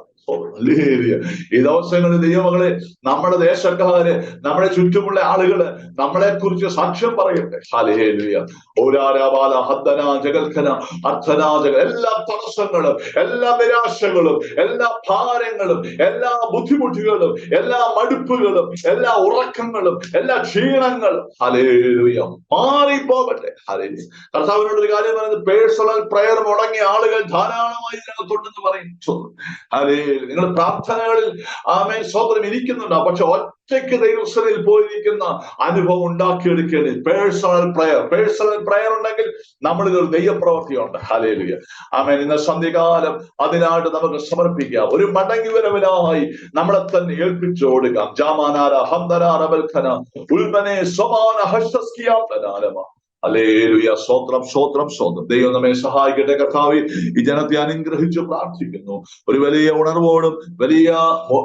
ഈ ദിവസങ്ങളിൽ ദൈവമകളെ, നമ്മുടെ ദേശക്കാര്, നമ്മുടെ ചുറ്റുമുള്ള ആളുകള് നമ്മളെ കുറിച്ച് സാക്ഷ്യം പറയട്ടെ. ഹല്ലേലൂയ. ഓരാരാബാല ഹദ്ദന ജഗൽഖന അർത്ഥന ജഗ. എല്ലാ തടസ്സങ്ങളും, എല്ലാ നിരാശകളും, എല്ലാ ഭാരങ്ങളും, എല്ലാ ബുദ്ധിമുട്ടുകളും, എല്ലാ മടുപ്പുകളും, എല്ലാ ഉറക്കങ്ങളും, എല്ലാ ക്ഷീണങ്ങളും, ഹല്ലേലൂയ, മാറിപ്പോകട്ടെ. ഹല്ലേലൂയ. കർത്താവിനോടൊരു കാര്യം പറയുന്നത്, പേഴ്സണൽ പ്രയർ മുടങ്ങിയ ആളുകൾ ധാരാളമായി ഇതിനകത്തുണ്ടെന്ന് പറയും. ഹല്ലേലൂയ. ഹല്ലേലൂയ. നിങ്ങൾ പ്രാർത്ഥനകളിൽ ആമേൻ സ്തോത്രം ഇരിക്കുന്നുണ്ടോ? പക്ഷെ ഒറ്റയ്ക്ക് ദൈവസഭയിൽ പോയിരിക്കുന്ന അനുഭവം ഉണ്ടാക്കിയെടുക്കേണ്ടി. പേഴ്സണൽ പ്രയർ ഉണ്ടെങ്കിൽ നമ്മളിൽ ഒരു ദൈവപ്രവൃത്തിയുണ്ട്. ഹല്ലേലൂയ. ആമേൻ. ഇന്ന് സന്ധ്യകാലം അതിനായിട്ട് നമുക്ക് സമർപ്പിക്കാം. ഒരു മടങ്ങി വരവിനായി നമ്മളെ തന്നെ ഏൽപ്പിച്ചു കൊടുക്കാം. ജാമാനാര ഹംദരാരബൽഖന ഉൽബനെ സമാന ഹസ്തസ്കിയാതനാരമ. ഹല്ലേലൂയ. സ്തോത്രം സ്തോത്രം സ്തോത്രം. ദൈവം നമ്മെ സഹായിക്കട്ടെ. കർത്താവേ, ഈ ജനത്തെ അനുഗ്രഹിച്ച് പ്രാർത്ഥിക്കുന്നു. ഒരു വലിയ ഉണർവോടും വലിയ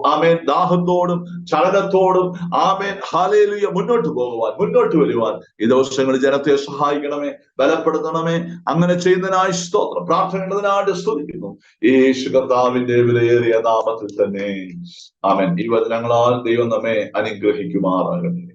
ആമേൻ ദാഹത്തോടും ചലനത്തോടും ആമേൻ ഹല്ലേലൂയ മുന്നോട്ട് വരുവാൻ ഈ ദിവസങ്ങളിൽ ജനത്തെ സഹായിക്കണമേ, ബലപ്പെടുത്തണമേ. അങ്ങനെ ചെയ്യുന്നതിനായി സ്തോത്രം. പ്രാർത്ഥനയുള്ളതിനായിട്ട് സ്തുതിക്കുന്നു യേശു കർത്താവിന്റെ വിലയേറിയ നാമത്തിൽ തന്നെ. ആമേൻ. ഈ വചനങ്ങളാൽ ദൈവം നമ്മെ അനുഗ്രഹിക്കുമാറാകട്ടെ.